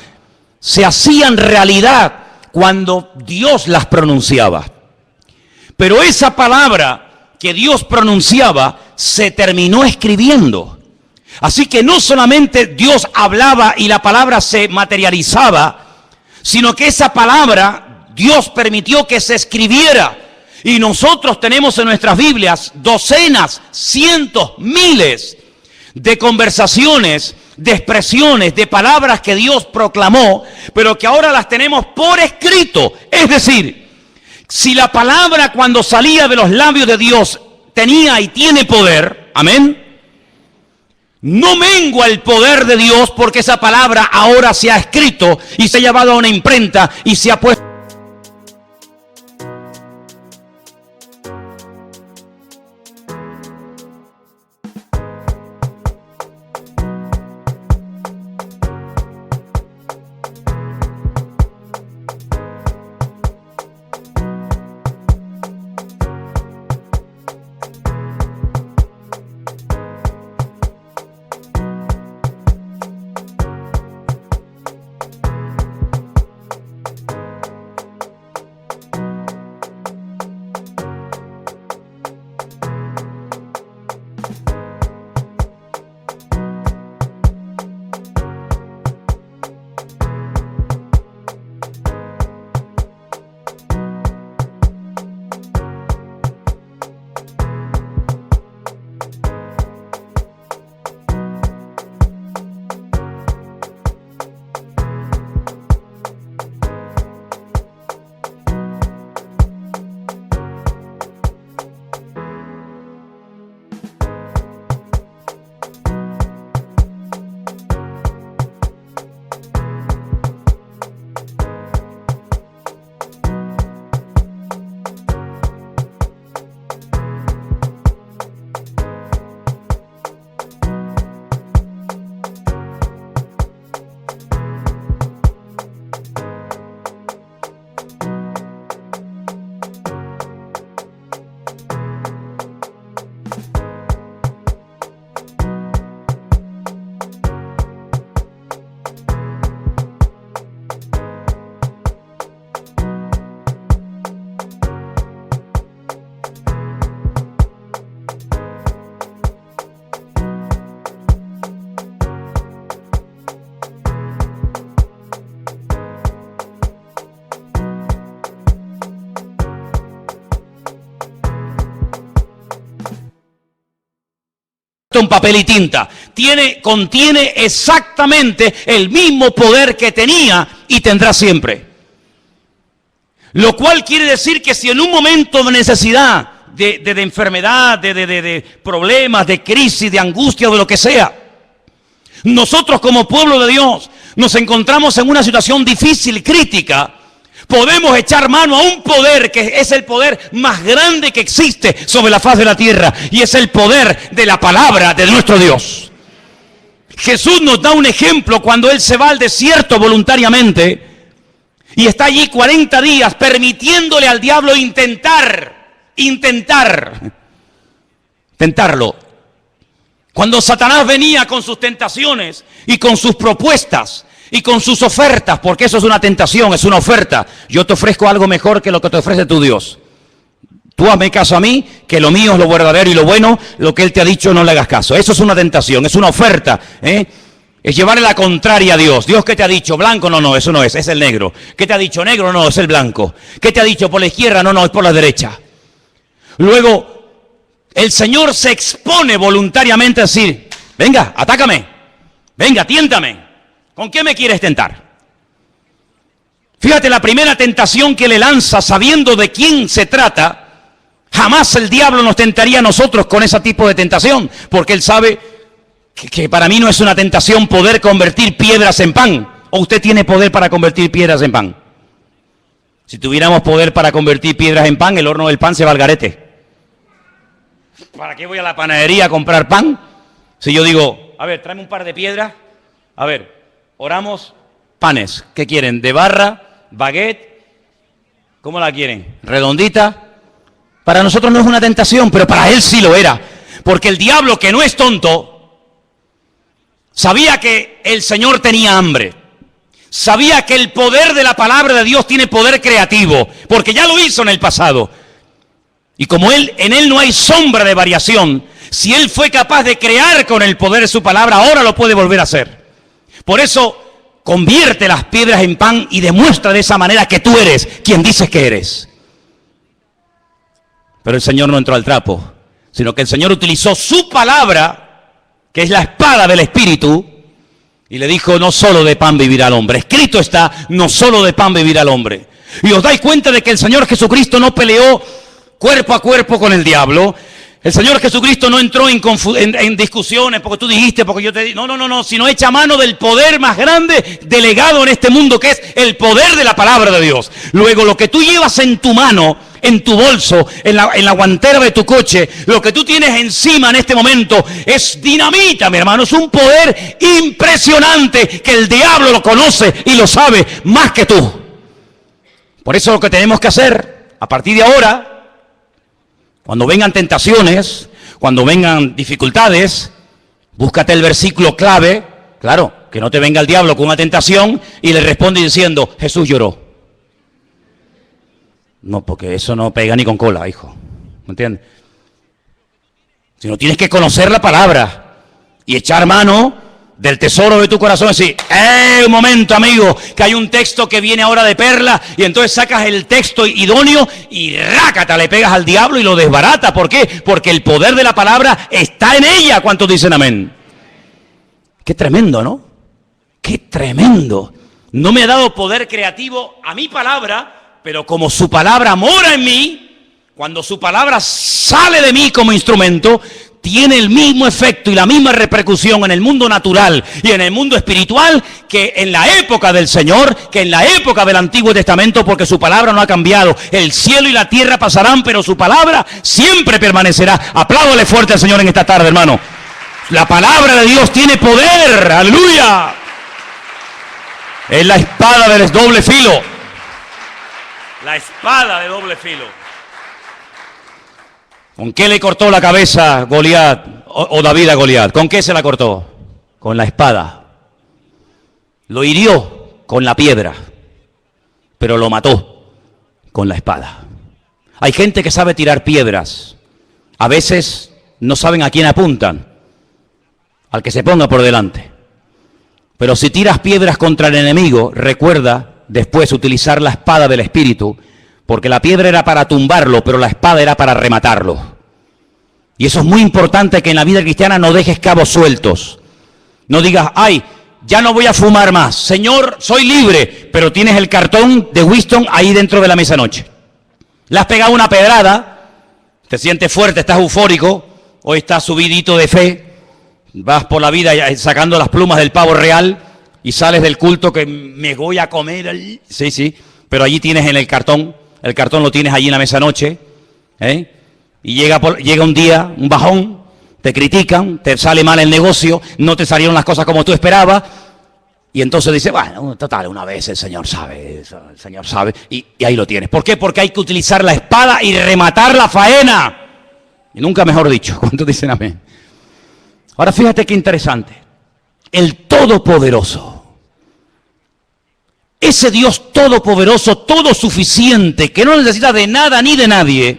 se hacían realidad cuando Dios las pronunciaba. Pero esa palabra que Dios pronunciaba se terminó escribiendo. Así que no solamente Dios hablaba y la palabra se materializaba, sino que esa palabra Dios permitió que se escribiera. Y nosotros tenemos en nuestras Biblias docenas, cientos, miles de conversaciones, de expresiones, de palabras que Dios proclamó, pero que ahora las tenemos por escrito. Es decir, si la palabra cuando salía de los labios de Dios tenía y tiene poder, amén, no mengua el poder de Dios porque esa palabra ahora se ha escrito y se ha llevado a una imprenta y se ha puesto. En papel y tinta, contiene exactamente el mismo poder que tenía y tendrá siempre. Lo cual quiere decir que si en un momento de necesidad, de enfermedad, de problemas, de crisis, de angustia, de lo que sea, nosotros como pueblo de Dios nos encontramos en una situación difícil, crítica, podemos echar mano a un poder que es el poder más grande que existe sobre la faz de la tierra, y es el poder de la palabra de nuestro Dios. Jesús nos da un ejemplo cuando Él se va al desierto voluntariamente y está allí 40 días permitiéndole al diablo tentarlo. Cuando Satanás venía con sus tentaciones y con sus propuestas y con sus ofertas, porque eso es una tentación, es una oferta. Yo te ofrezco algo mejor que lo que te ofrece tu Dios. Tú hazme caso a mí, que lo mío es lo verdadero y lo bueno, lo que Él te ha dicho no le hagas caso. Eso es una tentación, es una oferta, es llevarle la contraria a Dios. Dios, ¿qué te ha dicho? Blanco, no, eso no es el negro. ¿Qué te ha dicho? Negro, no, es el blanco. ¿Qué te ha dicho? Por la izquierda, no, es por la derecha. Luego, el Señor se expone voluntariamente a decir, venga, atácame, venga, tiéntame. ¿Con qué me quieres tentar? Fíjate, la primera tentación que le lanza, sabiendo de quién se trata, jamás el diablo nos tentaría a nosotros con ese tipo de tentación, porque él sabe que para mí no es una tentación poder convertir piedras en pan. ¿O usted tiene poder para convertir piedras en pan? Si tuviéramos poder para convertir piedras en pan, el horno del pan se va al garete. ¿Para qué voy a la panadería a comprar pan? Si yo digo, a ver, tráeme un par de piedras, a ver, oramos, panes, ¿qué quieren? ¿De barra? ¿Baguette? ¿Cómo la quieren? ¿Redondita? Para nosotros no es una tentación, pero para él sí lo era. Porque el diablo, que no es tonto, sabía que el Señor tenía hambre. Sabía que el poder de la palabra de Dios tiene poder creativo, porque ya lo hizo en el pasado. Y como en él no hay sombra de variación, si él fue capaz de crear con el poder de su palabra, ahora lo puede volver a hacer. Por eso, convierte las piedras en pan y demuestra de esa manera que tú eres quien dices que eres. Pero el Señor no entró al trapo, sino que el Señor utilizó su palabra que es la espada del Espíritu, y le dijo, no solo de pan vivirá el hombre. Escrito está, no solo de pan vivirá el hombre. Y os dais cuenta de que el Señor Jesucristo no peleó cuerpo a cuerpo con el diablo. El Señor Jesucristo no entró en discusiones porque tú dijiste, porque yo te dije. No, sino echa mano del poder más grande delegado en este mundo, que es el poder de la palabra de Dios. Luego, lo que tú llevas en tu mano, en tu bolso, en la guantera de tu coche, lo que tú tienes encima en este momento es dinamita, mi hermano. Es un poder impresionante que el diablo lo conoce y lo sabe más que tú. Por eso lo que tenemos que hacer a partir de ahora, cuando vengan tentaciones, cuando vengan dificultades, búscate el versículo clave, claro, que no te venga el diablo con una tentación y le responde diciendo, Jesús lloró. No, porque eso no pega ni con cola, hijo. ¿Me entiendes? Sino tienes que conocer la palabra y echar mano del tesoro de tu corazón. Y decir, un momento, amigo, que hay un texto que viene ahora de perla, y entonces sacas el texto idóneo y rácata, le pegas al diablo y lo desbarata. ¿Por qué? Porque el poder de la palabra está en ella. ¿Cuántos dicen amén? Qué tremendo, ¿no? Qué tremendo. No me ha dado poder creativo a mi palabra, pero como su palabra mora en mí, cuando su palabra sale de mí como instrumento, tiene el mismo efecto y la misma repercusión en el mundo natural y en el mundo espiritual que en la época del Señor, que en la época del Antiguo Testamento, porque su palabra no ha cambiado. El cielo y la tierra pasarán, pero su palabra siempre permanecerá. Apláudale fuerte al Señor en esta tarde, hermano. La palabra de Dios tiene poder, aleluya. Es la espada del doble filo. La espada de doble filo. ¿Con qué le cortó la cabeza Goliat o David a Goliat? ¿Con qué se la cortó? Con la espada. Lo hirió con la piedra, pero lo mató con la espada. Hay gente que sabe tirar piedras. A veces no saben a quién apuntan, al que se ponga por delante. Pero si tiras piedras contra el enemigo, recuerda después utilizar la espada del Espíritu, porque la piedra era para tumbarlo, pero la espada era para rematarlo. Y eso es muy importante, que en la vida cristiana no dejes cabos sueltos. No digas, ay, ya no voy a fumar más, Señor, soy libre, pero tienes el cartón de Winston ahí dentro de la mesa noche. Le has pegado una pedrada, te sientes fuerte, estás eufórico, hoy estás subidito de fe, vas por la vida sacando las plumas del pavo real, y sales del culto que me voy a comer. Sí, pero allí tienes en el cartón lo tienes allí en la mesa noche, y llega un día, un bajón, te critican, te sale mal el negocio, no te salieron las cosas como tú esperabas, y entonces dices, bueno, total, una vez el Señor sabe, y ahí lo tienes. ¿Por qué? Porque hay que utilizar la espada y rematar la faena. Y nunca mejor dicho. ¿Cuántos dicen amén? Ahora fíjate qué interesante. El Todopoderoso, ese Dios todopoderoso, todo suficiente, que no necesita de nada ni de nadie,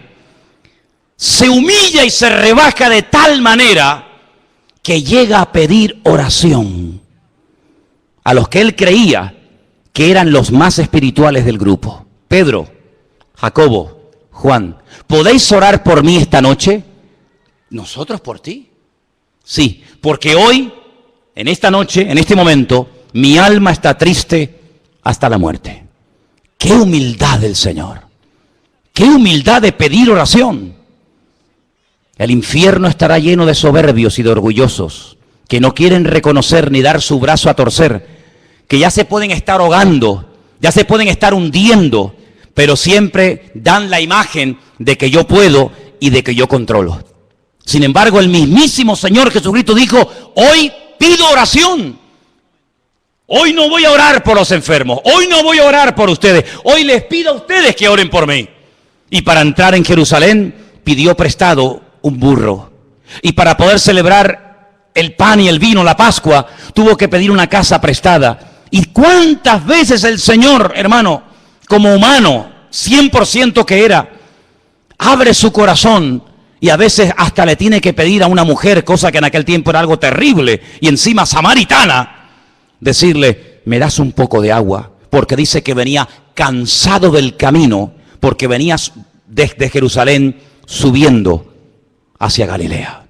se humilla y se rebaja de tal manera que llega a pedir oración a los que él creía que eran los más espirituales del grupo. Pedro, Jacobo, Juan, ¿podéis orar por mí esta noche? ¿Nosotros por ti? Sí, porque hoy, en esta noche, en este momento, mi alma está triste hasta la muerte. ¡Qué humildad del Señor! ¡Qué humildad de pedir oración! El infierno estará lleno de soberbios y de orgullosos, que no quieren reconocer ni dar su brazo a torcer, que ya se pueden estar ahogando, ya se pueden estar hundiendo, pero siempre dan la imagen de que yo puedo y de que yo controlo. Sin embargo, el mismísimo Señor Jesucristo dijo, hoy pido oración. Hoy no voy a orar por los enfermos, hoy no voy a orar por ustedes, hoy les pido a ustedes que oren por mí. Y para entrar en Jerusalén pidió prestado un burro. Y para poder celebrar el pan y el vino, la Pascua, tuvo que pedir una casa prestada. ¿Y cuántas veces el Señor, hermano, como humano, 100% que era, abre su corazón y a veces hasta le tiene que pedir a una mujer, cosa que en aquel tiempo era algo terrible, y encima samaritana, decirle, me das un poco de agua, porque dice que venía cansado del camino, porque venía desde Jerusalén subiendo hacia Galilea.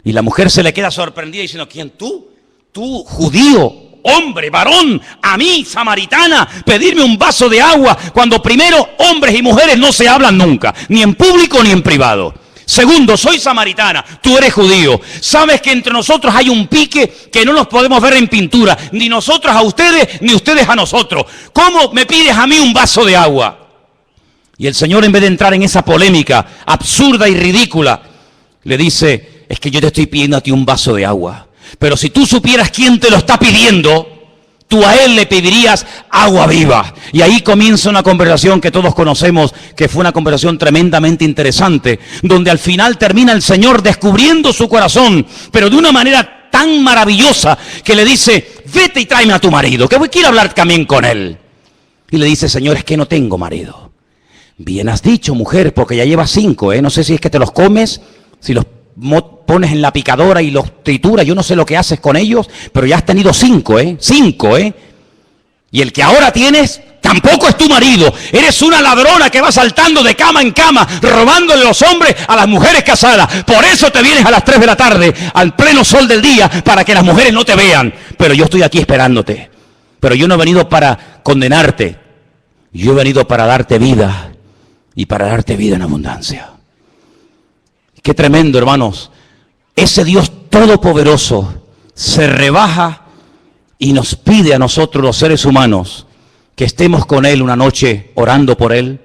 Y la mujer se le queda sorprendida diciendo, ¿quién tú? Tú, judío, hombre, varón, a mí, samaritana, pedirme un vaso de agua, cuando primero hombres y mujeres no se hablan nunca, ni en público ni en privado. Segundo, soy samaritana, tú eres judío. Sabes que entre nosotros hay un pique que no nos podemos ver en pintura, ni nosotros a ustedes, ni ustedes a nosotros. ¿Cómo me pides a mí un vaso de agua? Y el Señor, en vez de entrar en esa polémica absurda y ridícula, le dice, es que yo te estoy pidiendo a ti un vaso de agua. Pero si tú supieras quién te lo está pidiendo, tú a él le pedirías agua viva. Y ahí comienza una conversación que todos conocemos, que fue una conversación tremendamente interesante, donde al final termina el Señor descubriendo su corazón, pero de una manera tan maravillosa que le dice, vete y tráeme a tu marido, que quiero hablar también con él. Y le dice, Señor, es que no tengo marido. Bien has dicho, mujer, porque ya llevas 5, No sé si es que te los comes, si los pones en la picadora y los trituras, yo no sé lo que haces con ellos, pero ya has tenido 5, 5, Y el que ahora tienes tampoco es tu marido. Eres una ladrona que va saltando de cama en cama, robándole los hombres a las mujeres casadas. Por eso te vienes a las 3 de la tarde, al pleno sol del día, para que las mujeres no te vean. Pero yo estoy aquí esperándote. Pero yo no he venido para condenarte. Yo he venido para darte vida, y para darte vida en abundancia. Qué tremendo, hermanos. Ese Dios todopoderoso se rebaja y nos pide a nosotros, los seres humanos, que estemos con Él una noche orando por Él,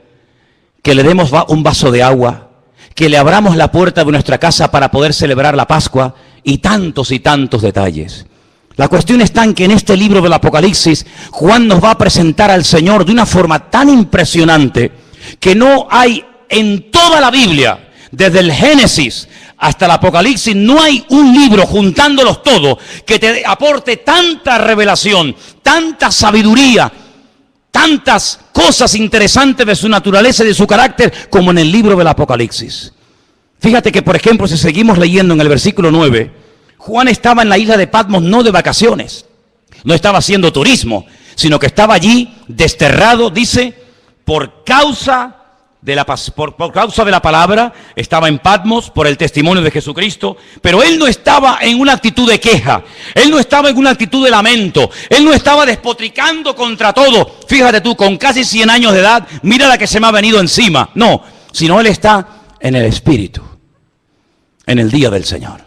que le demos un vaso de agua, que le abramos la puerta de nuestra casa para poder celebrar la Pascua, y tantos detalles. La cuestión está en que en este libro del Apocalipsis, Juan nos va a presentar al Señor de una forma tan impresionante que no hay en toda la Biblia, desde el Génesis hasta el Apocalipsis, no hay un libro, juntándolos todos, que te aporte tanta revelación, tanta sabiduría, tantas cosas interesantes de su naturaleza y de su carácter, como en el libro del Apocalipsis. Fíjate que, por ejemplo, si seguimos leyendo en el versículo 9, Juan estaba en la isla de Patmos no de vacaciones, no estaba haciendo turismo, sino que estaba allí desterrado, dice, por causa de la palabra. Estaba en Patmos por el testimonio de Jesucristo, pero él no estaba en una actitud de queja, él no estaba en una actitud de lamento, él no estaba despotricando contra todo. Fíjate tú, con casi 100 años de edad, mira la que se me ha venido encima. No, sino él está en el Espíritu, en el día del Señor.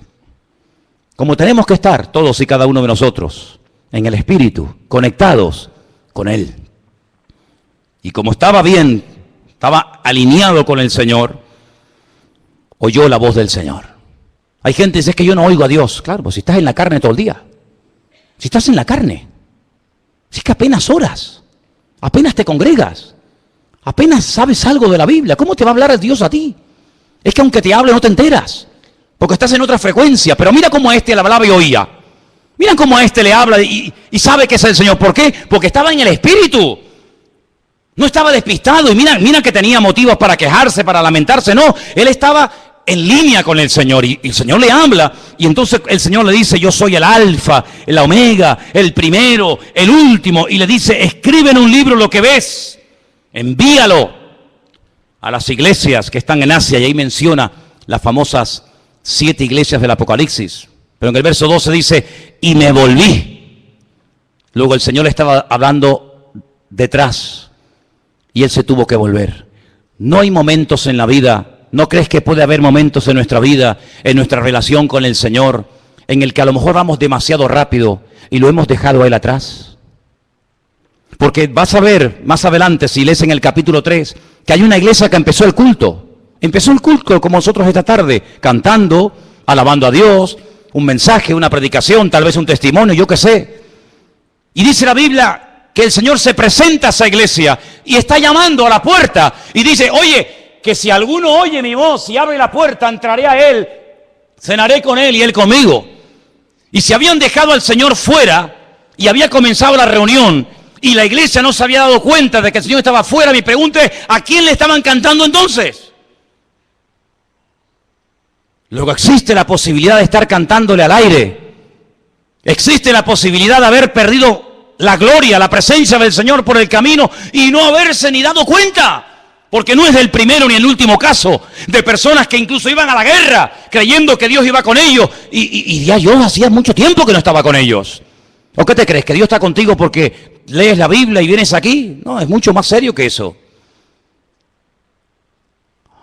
Como tenemos que estar todos y cada uno de nosotros, en el Espíritu, conectados con Él. Y como estaba bien, estaba alineado con el Señor, oyó la voz del Señor. Hay gente que dice, es que yo no oigo a Dios. Claro, pues si estás en la carne todo el día. Si estás en la carne. Si es que apenas oras, apenas te congregas, apenas sabes algo de la Biblia. ¿Cómo te va a hablar Dios a ti? Es que aunque te hable no te enteras, porque estás en otra frecuencia. Pero mira cómo a este le hablaba y oía. Mira cómo a este le habla y sabe que es el Señor. ¿Por qué? Porque estaba en el Espíritu. No estaba despistado, y mira que tenía motivos para quejarse, para lamentarse. No, él estaba en línea con el Señor, y el Señor le habla, y entonces el Señor le dice, yo soy el alfa, el omega, el primero, el último, y le dice, escribe en un libro lo que ves, envíalo a las iglesias que están en Asia, y ahí menciona las famosas 7 iglesias del Apocalipsis. Pero en el verso 12 dice, y me volví. Luego el Señor le estaba hablando detrás, y él se tuvo que volver. No hay momentos en la vida, ¿no crees que puede haber momentos en nuestra vida, en nuestra relación con el Señor, en el que a lo mejor vamos demasiado rápido y lo hemos dejado a Él atrás? Porque vas a ver más adelante, si lees en el capítulo 3, que hay una iglesia que empezó el culto. Empezó el culto como nosotros esta tarde, cantando, alabando a Dios, un mensaje, una predicación, tal vez un testimonio, yo qué sé. Y dice la Biblia que el Señor se presenta a esa iglesia y está llamando a la puerta y dice, oye, que si alguno oye mi voz y abre la puerta, entraré a él, cenaré con él y él conmigo. Y si habían dejado al Señor fuera y había comenzado la reunión y la iglesia no se había dado cuenta de que el Señor estaba fuera, mi pregunta es, ¿a quién le estaban cantando entonces? Luego existe la posibilidad de estar cantándole al aire. Existe la posibilidad de haber perdido la gloria, la presencia del Señor por el camino y no haberse ni dado cuenta. Porque no es el primero ni el último caso de personas que incluso iban a la guerra creyendo que Dios iba con ellos. Y ya yo hacía mucho tiempo que no estaba con ellos. ¿O qué te crees? ¿Que Dios está contigo porque lees la Biblia y vienes aquí? No, es mucho más serio que eso.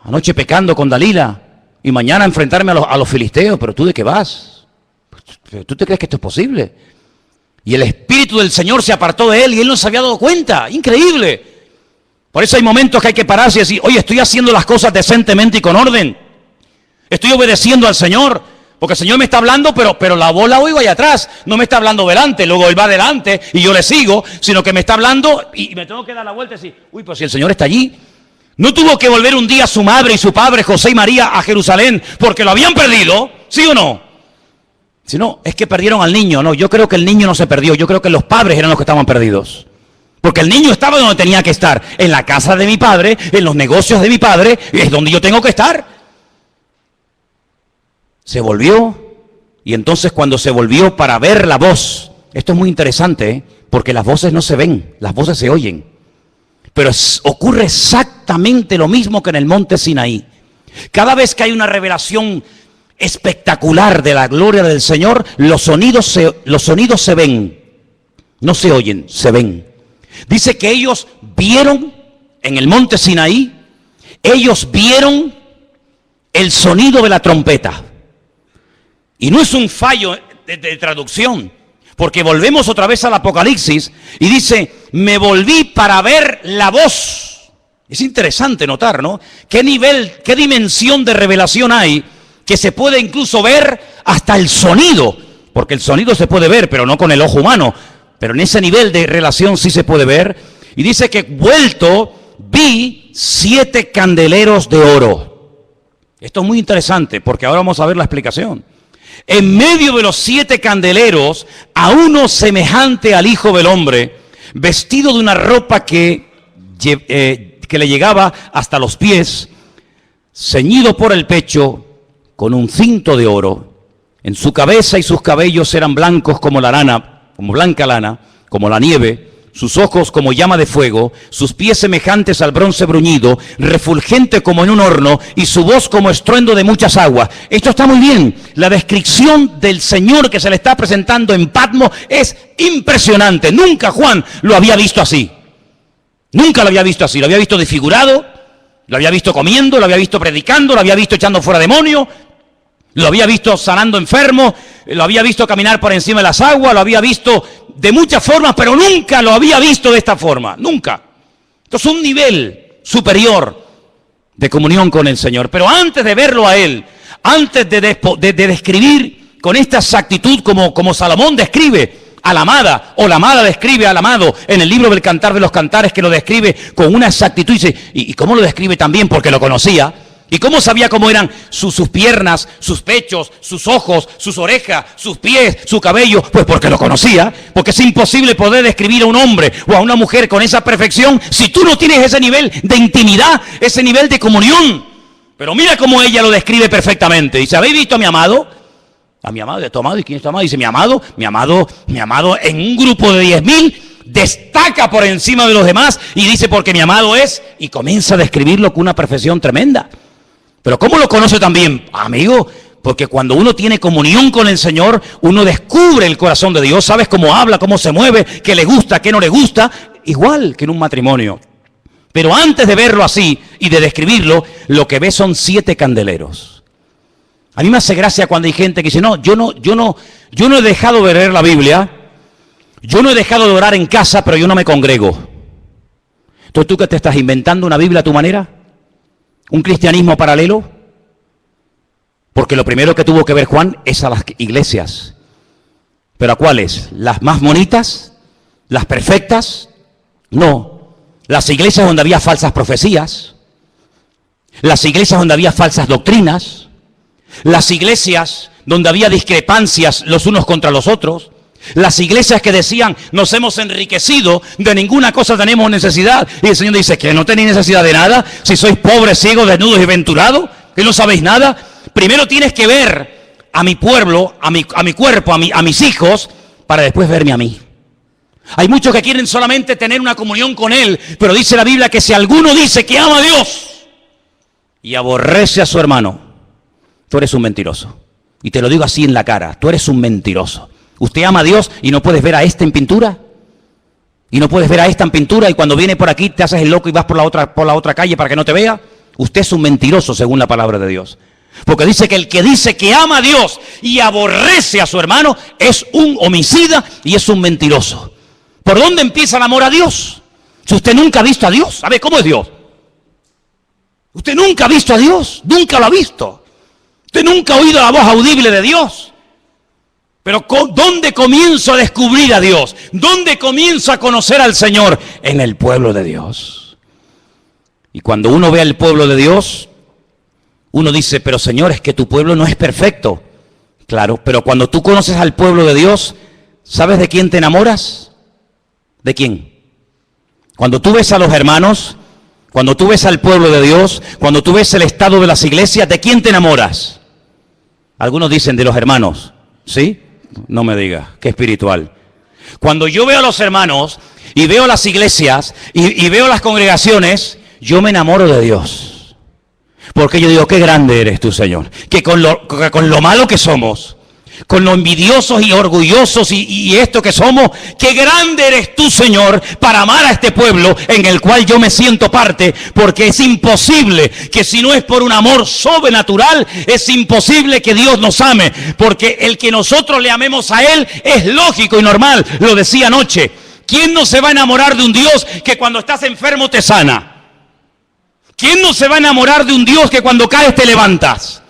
Anoche pecando con Dalila y mañana enfrentarme a los filisteos. ¿Pero tú de qué vas? ¿Pero tú te crees que esto es posible? Y el Espíritu del Señor se apartó de él y él no se había dado cuenta. Increíble. Por eso hay momentos que hay que pararse y decir, oye, estoy haciendo las cosas decentemente y con orden. Estoy obedeciendo al Señor, porque el Señor me está hablando, pero la voz la oigo allá atrás. No me está hablando delante, luego Él va adelante y yo le sigo, sino que me está hablando y me tengo que dar la vuelta y decir, uy, pues si el Señor está allí. No tuvo que volver un día su madre y su padre, José y María, a Jerusalén, porque lo habían perdido, ¿sí o no? Si no, es que perdieron al niño. No, yo creo que el niño no se perdió, yo creo que los padres eran los que estaban perdidos. Porque el niño estaba donde tenía que estar, en la casa de mi padre, en los negocios de mi padre, es donde yo tengo que estar. Se volvió, y entonces cuando se volvió para ver la voz, esto es muy interesante, porque las voces no se ven, las voces se oyen. Pero ocurre exactamente lo mismo que en el monte Sinaí. Cada vez que hay una revelación espectacular de la gloria del Señor, los sonidos se ven, no se oyen, se ven. Dice que ellos vieron en el monte Sinaí, ellos vieron el sonido de la trompeta. Y no es un fallo de traducción, porque volvemos otra vez al Apocalipsis y dice, me volví para ver la voz. Es interesante notar, ¿no? ¿Qué nivel, qué dimensión de revelación hay que se puede incluso ver hasta el sonido? Porque el sonido se puede ver, pero no con el ojo humano. Pero en ese nivel de relación sí se puede ver. Y dice que vuelto vi 7 candeleros de oro. Esto es muy interesante porque ahora vamos a ver la explicación. En medio de los 7 candeleros, a uno semejante al Hijo del Hombre, vestido de una ropa que le llegaba hasta los pies, ceñido por el pecho con un cinto de oro. En su cabeza y sus cabellos eran blancos como la lana, como blanca lana, como la nieve, sus ojos como llama de fuego, sus pies semejantes al bronce bruñido, refulgente como en un horno, y su voz como estruendo de muchas aguas. Esto está muy bien. La descripción del Señor que se le está presentando en Patmos es impresionante. Nunca Juan lo había visto así. Nunca lo había visto así. Lo había visto desfigurado, lo había visto comiendo, lo había visto predicando, lo había visto echando fuera demonios, lo había visto sanando enfermos, lo había visto caminar por encima de las aguas, lo había visto de muchas formas, pero nunca lo había visto de esta forma, nunca. Entonces un nivel superior de comunión con el Señor. Pero antes de verlo a Él, antes de describir con esta exactitud como Salomón describe a la amada, o la amada describe al amado en el libro del Cantar de los Cantares, que lo describe con una exactitud, y cómo lo describe también porque lo conocía. ¿Y cómo sabía cómo eran sus piernas, sus pechos, sus ojos, sus orejas, sus pies, su cabello? Pues porque lo conocía. Porque es imposible poder describir a un hombre o a una mujer con esa perfección si tú no tienes ese nivel de intimidad, ese nivel de comunión. Pero mira cómo ella lo describe perfectamente. Dice, ¿habéis visto a mi amado? A mi amado, ¿de tu amado? ¿Y quién es tu amado? Dice, mi amado en un grupo de 10.000 destaca por encima de los demás y dice, porque mi amado es, y comienza a describirlo con una perfección tremenda. Pero ¿cómo lo conoce también? Amigo, porque cuando uno tiene comunión con el Señor, uno descubre el corazón de Dios, sabes cómo habla, cómo se mueve, qué le gusta, qué no le gusta, igual que en un matrimonio. Pero antes de verlo así y de describirlo, lo que ve son 7 candeleros. A mí me hace gracia cuando hay gente que dice, no, yo no he dejado de leer la Biblia, yo no he dejado de orar en casa, pero yo no me congrego. Entonces, ¿tú qué te estás inventando una Biblia a tu manera? ¿Un cristianismo paralelo? Porque lo primero que tuvo que ver Juan es a las iglesias. ¿Pero a cuáles? ¿Las más bonitas? ¿Las perfectas? No. Las iglesias donde había falsas profecías. Las iglesias donde había falsas doctrinas. Las iglesias donde había discrepancias los unos contra los otros. Las iglesias que decían, nos hemos enriquecido, de ninguna cosa tenemos necesidad. Y el Señor dice, ¿que no tenéis necesidad de nada? Si sois pobres, ciegos, desnudos y venturados, que no sabéis nada. Primero tienes que ver a mi pueblo, a mi cuerpo, a mis hijos, para después verme a mí. Hay muchos que quieren solamente tener una comunión con Él, pero dice la Biblia que si alguno dice que ama a Dios y aborrece a su hermano, tú eres un mentiroso. Y te lo digo así en la cara, tú eres un mentiroso. ¿Usted ama a Dios y no puedes ver a este en pintura? ¿Y no puedes ver a esta en pintura y cuando viene por aquí te haces el loco y vas por la otra calle para que no te vea? Usted es un mentiroso según la palabra de Dios. Porque dice que el que dice que ama a Dios y aborrece a su hermano es un homicida y es un mentiroso. ¿Por dónde empieza el amor a Dios? Si usted nunca ha visto a Dios, ¿sabe cómo es Dios? Usted nunca ha visto a Dios, nunca lo ha visto. Usted nunca ha oído la voz audible de Dios. Pero ¿dónde comienzo a descubrir a Dios? ¿Dónde comienzo a conocer al Señor? En el pueblo de Dios. Y cuando uno ve al pueblo de Dios, uno dice, pero Señor, es que tu pueblo no es perfecto. Claro, pero cuando tú conoces al pueblo de Dios, ¿sabes de quién te enamoras? ¿De quién? Cuando tú ves a los hermanos, cuando tú ves al pueblo de Dios, cuando tú ves el estado de las iglesias, ¿de quién te enamoras? Algunos dicen de los hermanos, ¿sí? No me digas, qué espiritual. Cuando yo veo a los hermanos y veo las iglesias y veo las congregaciones, yo me enamoro de Dios. Porque yo digo, qué grande eres tú, Señor. Que con lo malo que somos, con lo envidiosos y orgullosos y esto que somos, qué grande eres tú, Señor, para amar a este pueblo en el cual yo me siento parte, porque es imposible que si no es por un amor sobrenatural, es imposible que Dios nos ame, porque el que nosotros le amemos a Él es lógico y normal, lo decía anoche. ¿Quién no se va a enamorar de un Dios que cuando estás enfermo te sana? ¿Quién no se va a enamorar de un Dios que cuando caes te levantas?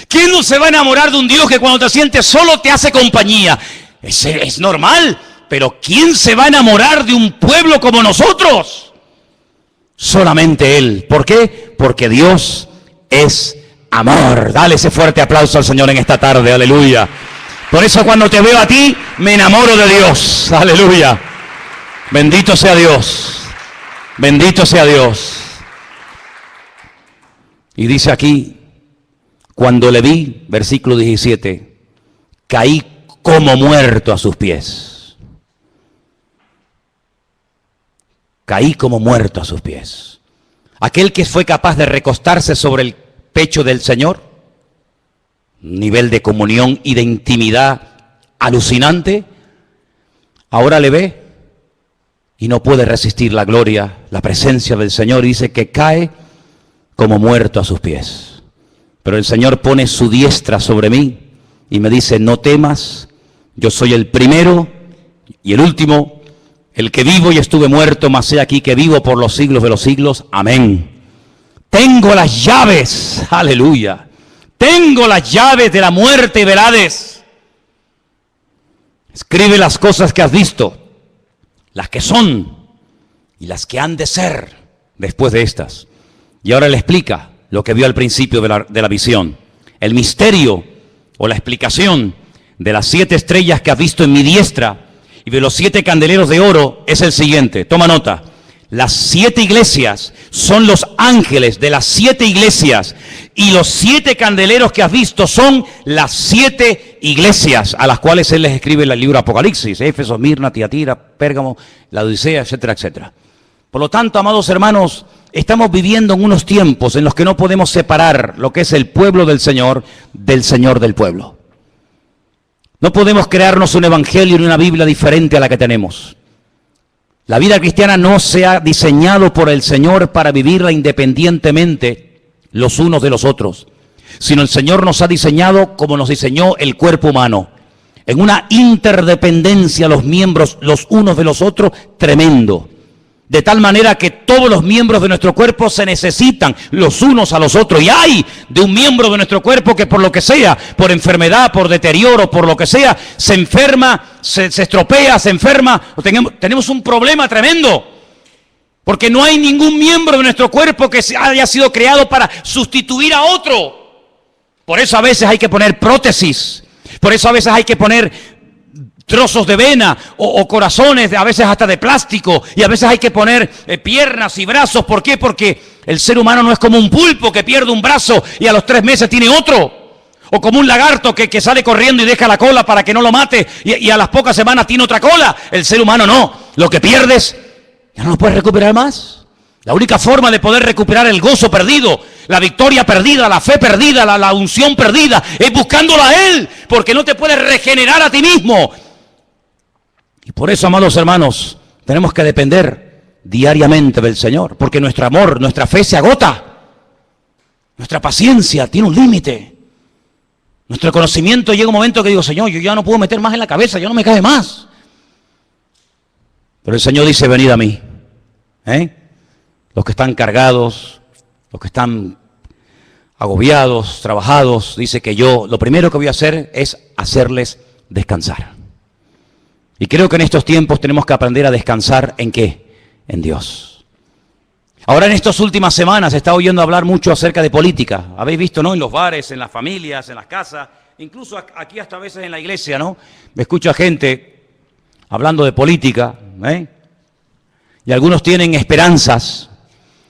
¿Quién no se va a enamorar de un Dios que cuando te sientes solo te hace compañía? Es normal, pero ¿quién se va a enamorar de un pueblo como nosotros? Solamente Él. ¿Por qué? Porque Dios es amor. Dale ese fuerte aplauso al Señor en esta tarde, aleluya. Por eso cuando te veo a ti, me enamoro de Dios, aleluya. Bendito sea Dios, bendito sea Dios. Y dice aquí, cuando le vi, versículo 17, caí como muerto a sus pies. Caí como muerto a sus pies. Aquel que fue capaz de recostarse sobre el pecho del Señor, nivel de comunión y de intimidad alucinante, ahora le ve y no puede resistir la gloria, la presencia del Señor, y dice que cae como muerto a sus pies. Pero el Señor pone su diestra sobre mí y me dice, no temas, yo soy el primero y el último, el que vivo y estuve muerto, mas he aquí que vivo por los siglos de los siglos. Amén. Tengo las llaves, aleluya. Tengo las llaves de la muerte y del Hades. Escribe las cosas que has visto, las que son y las que han de ser después de estas. Y ahora le explica lo que vio al principio de la visión. El misterio o la explicación de las 7 estrellas que has visto en mi diestra y de los 7 candeleros de oro es el siguiente. Toma nota. Las 7 iglesias son los ángeles de las 7 iglesias y los 7 candeleros que has visto son las 7 iglesias a las cuales él les escribe el libro Apocalipsis. Éfeso, Mirna, Tiatira, Pérgamo, la Odisea, etcétera, etcétera. Por lo tanto, amados hermanos, estamos viviendo en unos tiempos en los que no podemos separar lo que es el pueblo del Señor del pueblo. No podemos crearnos un evangelio ni una Biblia diferente a la que tenemos. La vida cristiana no se ha diseñado por el Señor para vivirla independientemente los unos de los otros, sino el Señor nos ha diseñado como nos diseñó el cuerpo humano, en una interdependencia los miembros los unos de los otros tremendo. De tal manera que todos los miembros de nuestro cuerpo se necesitan los unos a los otros. Y hay de un miembro de nuestro cuerpo que por lo que sea, por enfermedad, por deterioro, por lo que sea, se enferma, se estropea, se enferma. Tenemos un problema tremendo. Porque no hay ningún miembro de nuestro cuerpo que haya sido creado para sustituir a otro. Por eso a veces hay que poner prótesis. Por eso a veces hay que poner trozos de vena o corazones, a veces hasta de plástico, y a veces hay que poner piernas y brazos. ¿Por qué? Porque el ser humano no es como un pulpo que pierde un brazo y a los 3 meses tiene otro, O como un lagarto que sale corriendo y deja la cola para que no lo mate y a las pocas semanas tiene otra cola. El ser humano no. Lo que pierdes, ya no lo puedes recuperar más. La única forma de poder recuperar el gozo perdido, la victoria perdida, la fe perdida, la unción perdida, es buscándolo a Él, porque no te puedes regenerar a ti mismo. Y por eso, amados hermanos, tenemos que depender diariamente del Señor, porque nuestro amor, nuestra fe se agota. Nuestra paciencia tiene un límite. Nuestro conocimiento llega un momento que digo, Señor, yo ya no puedo meter más en la cabeza, ya no me cabe más. Pero el Señor dice, venid a mí. Los que están cargados, los que están agobiados, trabajados, dice que yo lo primero que voy a hacer es hacerles descansar. Y creo que en estos tiempos tenemos que aprender a descansar ¿en qué? En Dios. Ahora en estas últimas semanas se está oyendo hablar mucho acerca de política. Habéis visto, ¿no? En los bares, en las familias, en las casas, incluso aquí hasta a veces en la iglesia, ¿no? Me escucho a gente hablando de política, y algunos tienen esperanzas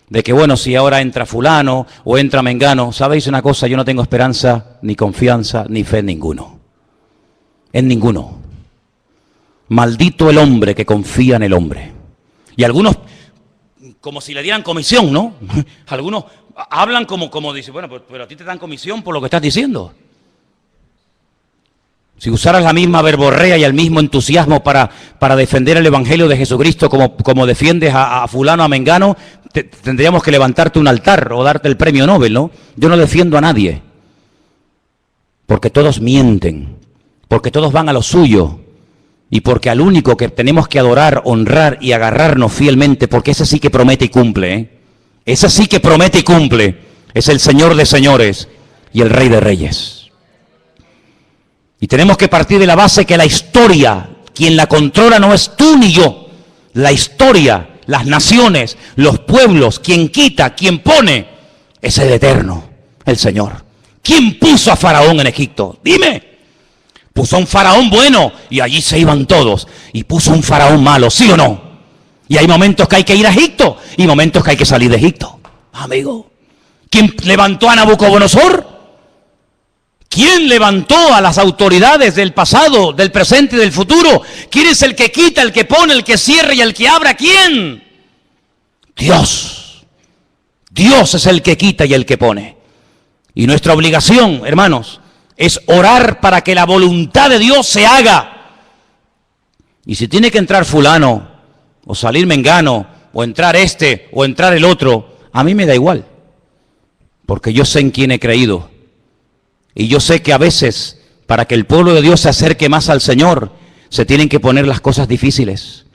de que, bueno, si ahora entra fulano o entra mengano, ¿sabéis una cosa? Yo no tengo esperanza, ni confianza, ni fe en ninguno. En ninguno. Maldito el hombre que confía en el hombre. Y algunos, como si le dieran comisión, ¿no? Algunos hablan como dicen, bueno, pero a ti te dan comisión por lo que estás diciendo. Si usaras la misma verborrea y el mismo entusiasmo para defender el Evangelio de Jesucristo como defiendes a fulano, a mengano, tendríamos que levantarte un altar o darte el premio Nobel, ¿no? Yo no defiendo a nadie, porque todos mienten, porque todos van a lo suyo, y porque al único que tenemos que adorar, honrar y agarrarnos fielmente, porque ese sí que promete y cumple, ese sí que promete y cumple, es el Señor de señores y el Rey de reyes. Y tenemos que partir de la base que la historia, quien la controla no es tú ni yo. La historia, las naciones, los pueblos, quien quita, quien pone, es el Eterno, el Señor. ¿Quién puso a Faraón en Egipto? Dime. Puso a un faraón bueno y allí se iban todos. Y puso un faraón malo, ¿sí o no? Y hay momentos que hay que ir a Egipto y momentos que hay que salir de Egipto. Amigo, ¿quién levantó a Nabucodonosor? ¿Quién levantó a las autoridades del pasado, del presente y del futuro? ¿Quién es el que quita, el que pone, el que cierra y el que abre? ¿Quién? Dios. Dios es el que quita y el que pone. Y nuestra obligación, hermanos, es orar para que la voluntad de Dios se haga. Y si tiene que entrar fulano, o salir mengano, o entrar este, o entrar el otro, a mí me da igual. Porque yo sé en quién he creído. Y yo sé que a veces, para que el pueblo de Dios se acerque más al Señor, se tienen que poner las cosas difíciles.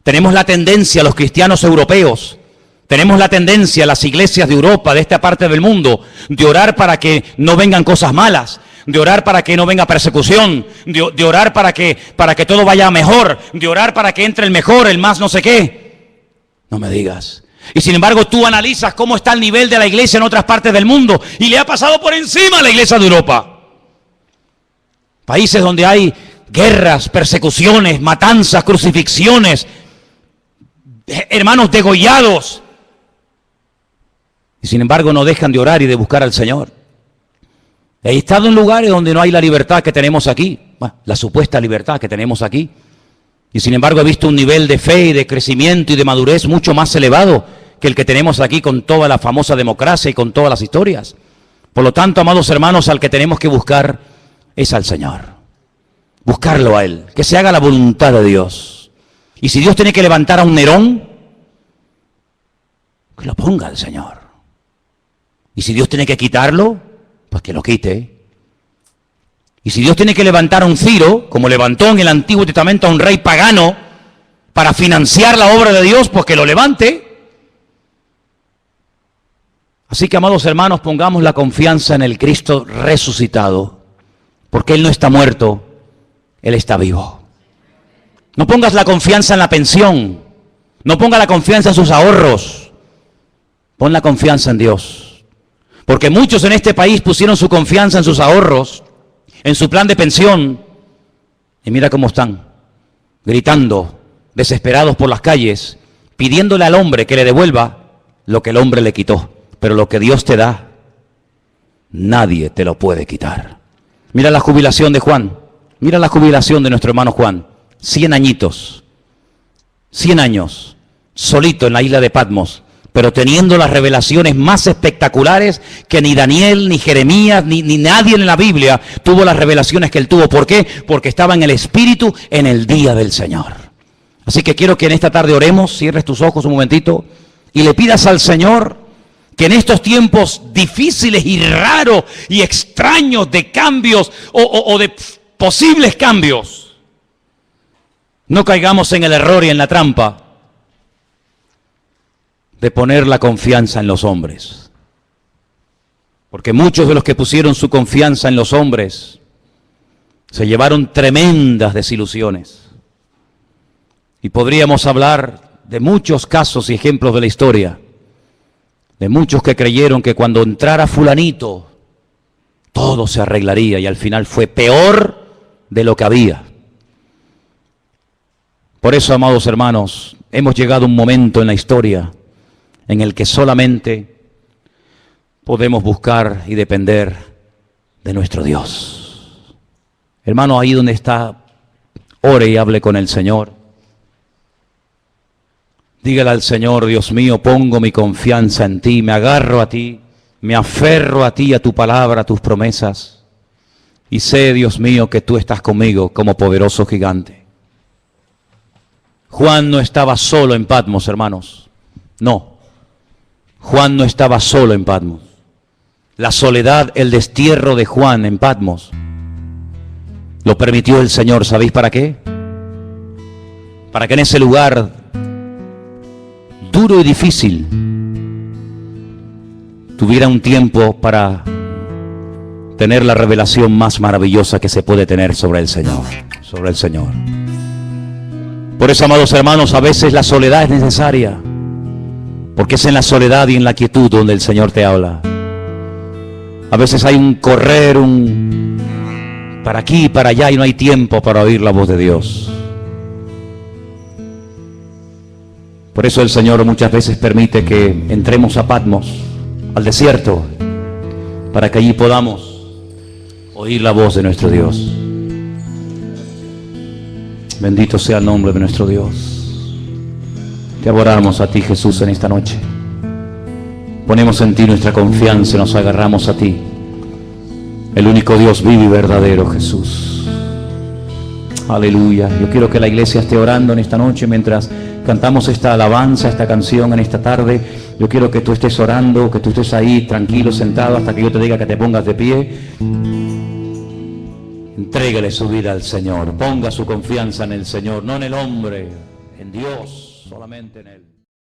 Tenemos la tendencia, los cristianos europeos, tenemos la tendencia, las iglesias de Europa, de esta parte del mundo, de orar para que no vengan cosas malas, de orar para que no venga persecución, de orar para que todo vaya mejor, de orar para que entre el mejor, el más no sé qué. No me digas. Y sin embargo tú analizas cómo está el nivel de la iglesia en otras partes del mundo y le ha pasado por encima a la iglesia de Europa. Países donde hay guerras, persecuciones, matanzas, crucifixiones, hermanos degollados. Y sin embargo no dejan de orar y de buscar al Señor. He estado en lugares donde no hay la libertad que tenemos aquí, bueno, la supuesta libertad que tenemos aquí. Y sin embargo he visto un nivel de fe y de crecimiento y de madurez mucho más elevado que el que tenemos aquí con toda la famosa democracia y con todas las historias. Por lo tanto, amados hermanos, al que tenemos que buscar es al Señor. Buscarlo a Él, que se haga la voluntad de Dios. Y si Dios tiene que levantar a un Nerón, que lo ponga el Señor. Y si Dios tiene que quitarlo, pues que lo quite. Y si Dios tiene que levantar a un Ciro, como levantó en el Antiguo Testamento a un rey pagano, para financiar la obra de Dios, pues que lo levante. Así que, amados hermanos, pongamos la confianza en el Cristo resucitado, porque Él no está muerto, Él está vivo. No pongas la confianza en la pensión, no ponga la confianza en sus ahorros, pon la confianza en Dios. Porque muchos en este país pusieron su confianza en sus ahorros, en su plan de pensión, y mira cómo están, gritando, desesperados por las calles, pidiéndole al hombre que le devuelva lo que el hombre le quitó. Pero lo que Dios te da, nadie te lo puede quitar. Mira la jubilación de Juan. Mira la jubilación de nuestro hermano Juan. 100 añitos. 100 años. Solito en la isla de Patmos. Pero teniendo las revelaciones más espectaculares que ni Daniel, ni Jeremías, ni nadie en la Biblia tuvo las revelaciones que él tuvo. ¿Por qué? Porque estaba en el Espíritu en el día del Señor. Así que quiero que en esta tarde oremos, cierres tus ojos un momentito y le pidas al Señor que en estos tiempos difíciles y raros y extraños de cambios o de posibles cambios, no caigamos en el error y en la trampa de poner la confianza en los hombres. Porque muchos de los que pusieron su confianza en los hombres se llevaron tremendas desilusiones. Y podríamos hablar de muchos casos y ejemplos de la historia, de muchos que creyeron que cuando entrara fulanito, todo se arreglaría y al final fue peor de lo que había. Por eso, amados hermanos, hemos llegado a un momento en la historia en el que solamente podemos buscar y depender de nuestro Dios. Hermano, ahí donde está, ore y hable con el Señor. Dígale al Señor: Dios mío, pongo mi confianza en ti, me agarro a ti, me aferro a ti, a tu palabra, a tus promesas. Y sé, Dios mío, que tú estás conmigo como poderoso gigante. Juan no estaba solo en Patmos, hermanos. No. Juan no estaba solo en Patmos. La soledad, el destierro de Juan en Patmos, lo permitió el Señor. ¿Sabéis para qué? Para que en ese lugar duro y difícil tuviera un tiempo para tener la revelación más maravillosa que se puede tener sobre el Señor. Sobre el Señor. Por eso, amados hermanos, a veces la soledad es necesaria. Porque es en la soledad y en la quietud donde el Señor te habla. A veces hay un correr, para aquí y para allá, y no hay tiempo para oír la voz de Dios. Por eso el Señor muchas veces permite que entremos a Patmos, al desierto, para que allí podamos oír la voz de nuestro Dios. Bendito sea el nombre de nuestro Dios. Te adoramos a ti, Jesús, en esta noche. Ponemos en ti nuestra confianza y nos agarramos a ti, el único Dios vivo y verdadero, Jesús. Aleluya. Yo quiero que la iglesia esté orando en esta noche mientras cantamos esta alabanza, esta canción en esta tarde. Yo quiero que tú estés orando, que tú estés ahí tranquilo, sentado, hasta que yo te diga que te pongas de pie. Entrégale su vida al Señor. Ponga su confianza en el Señor, no en el hombre, en Dios. Solamente en Él.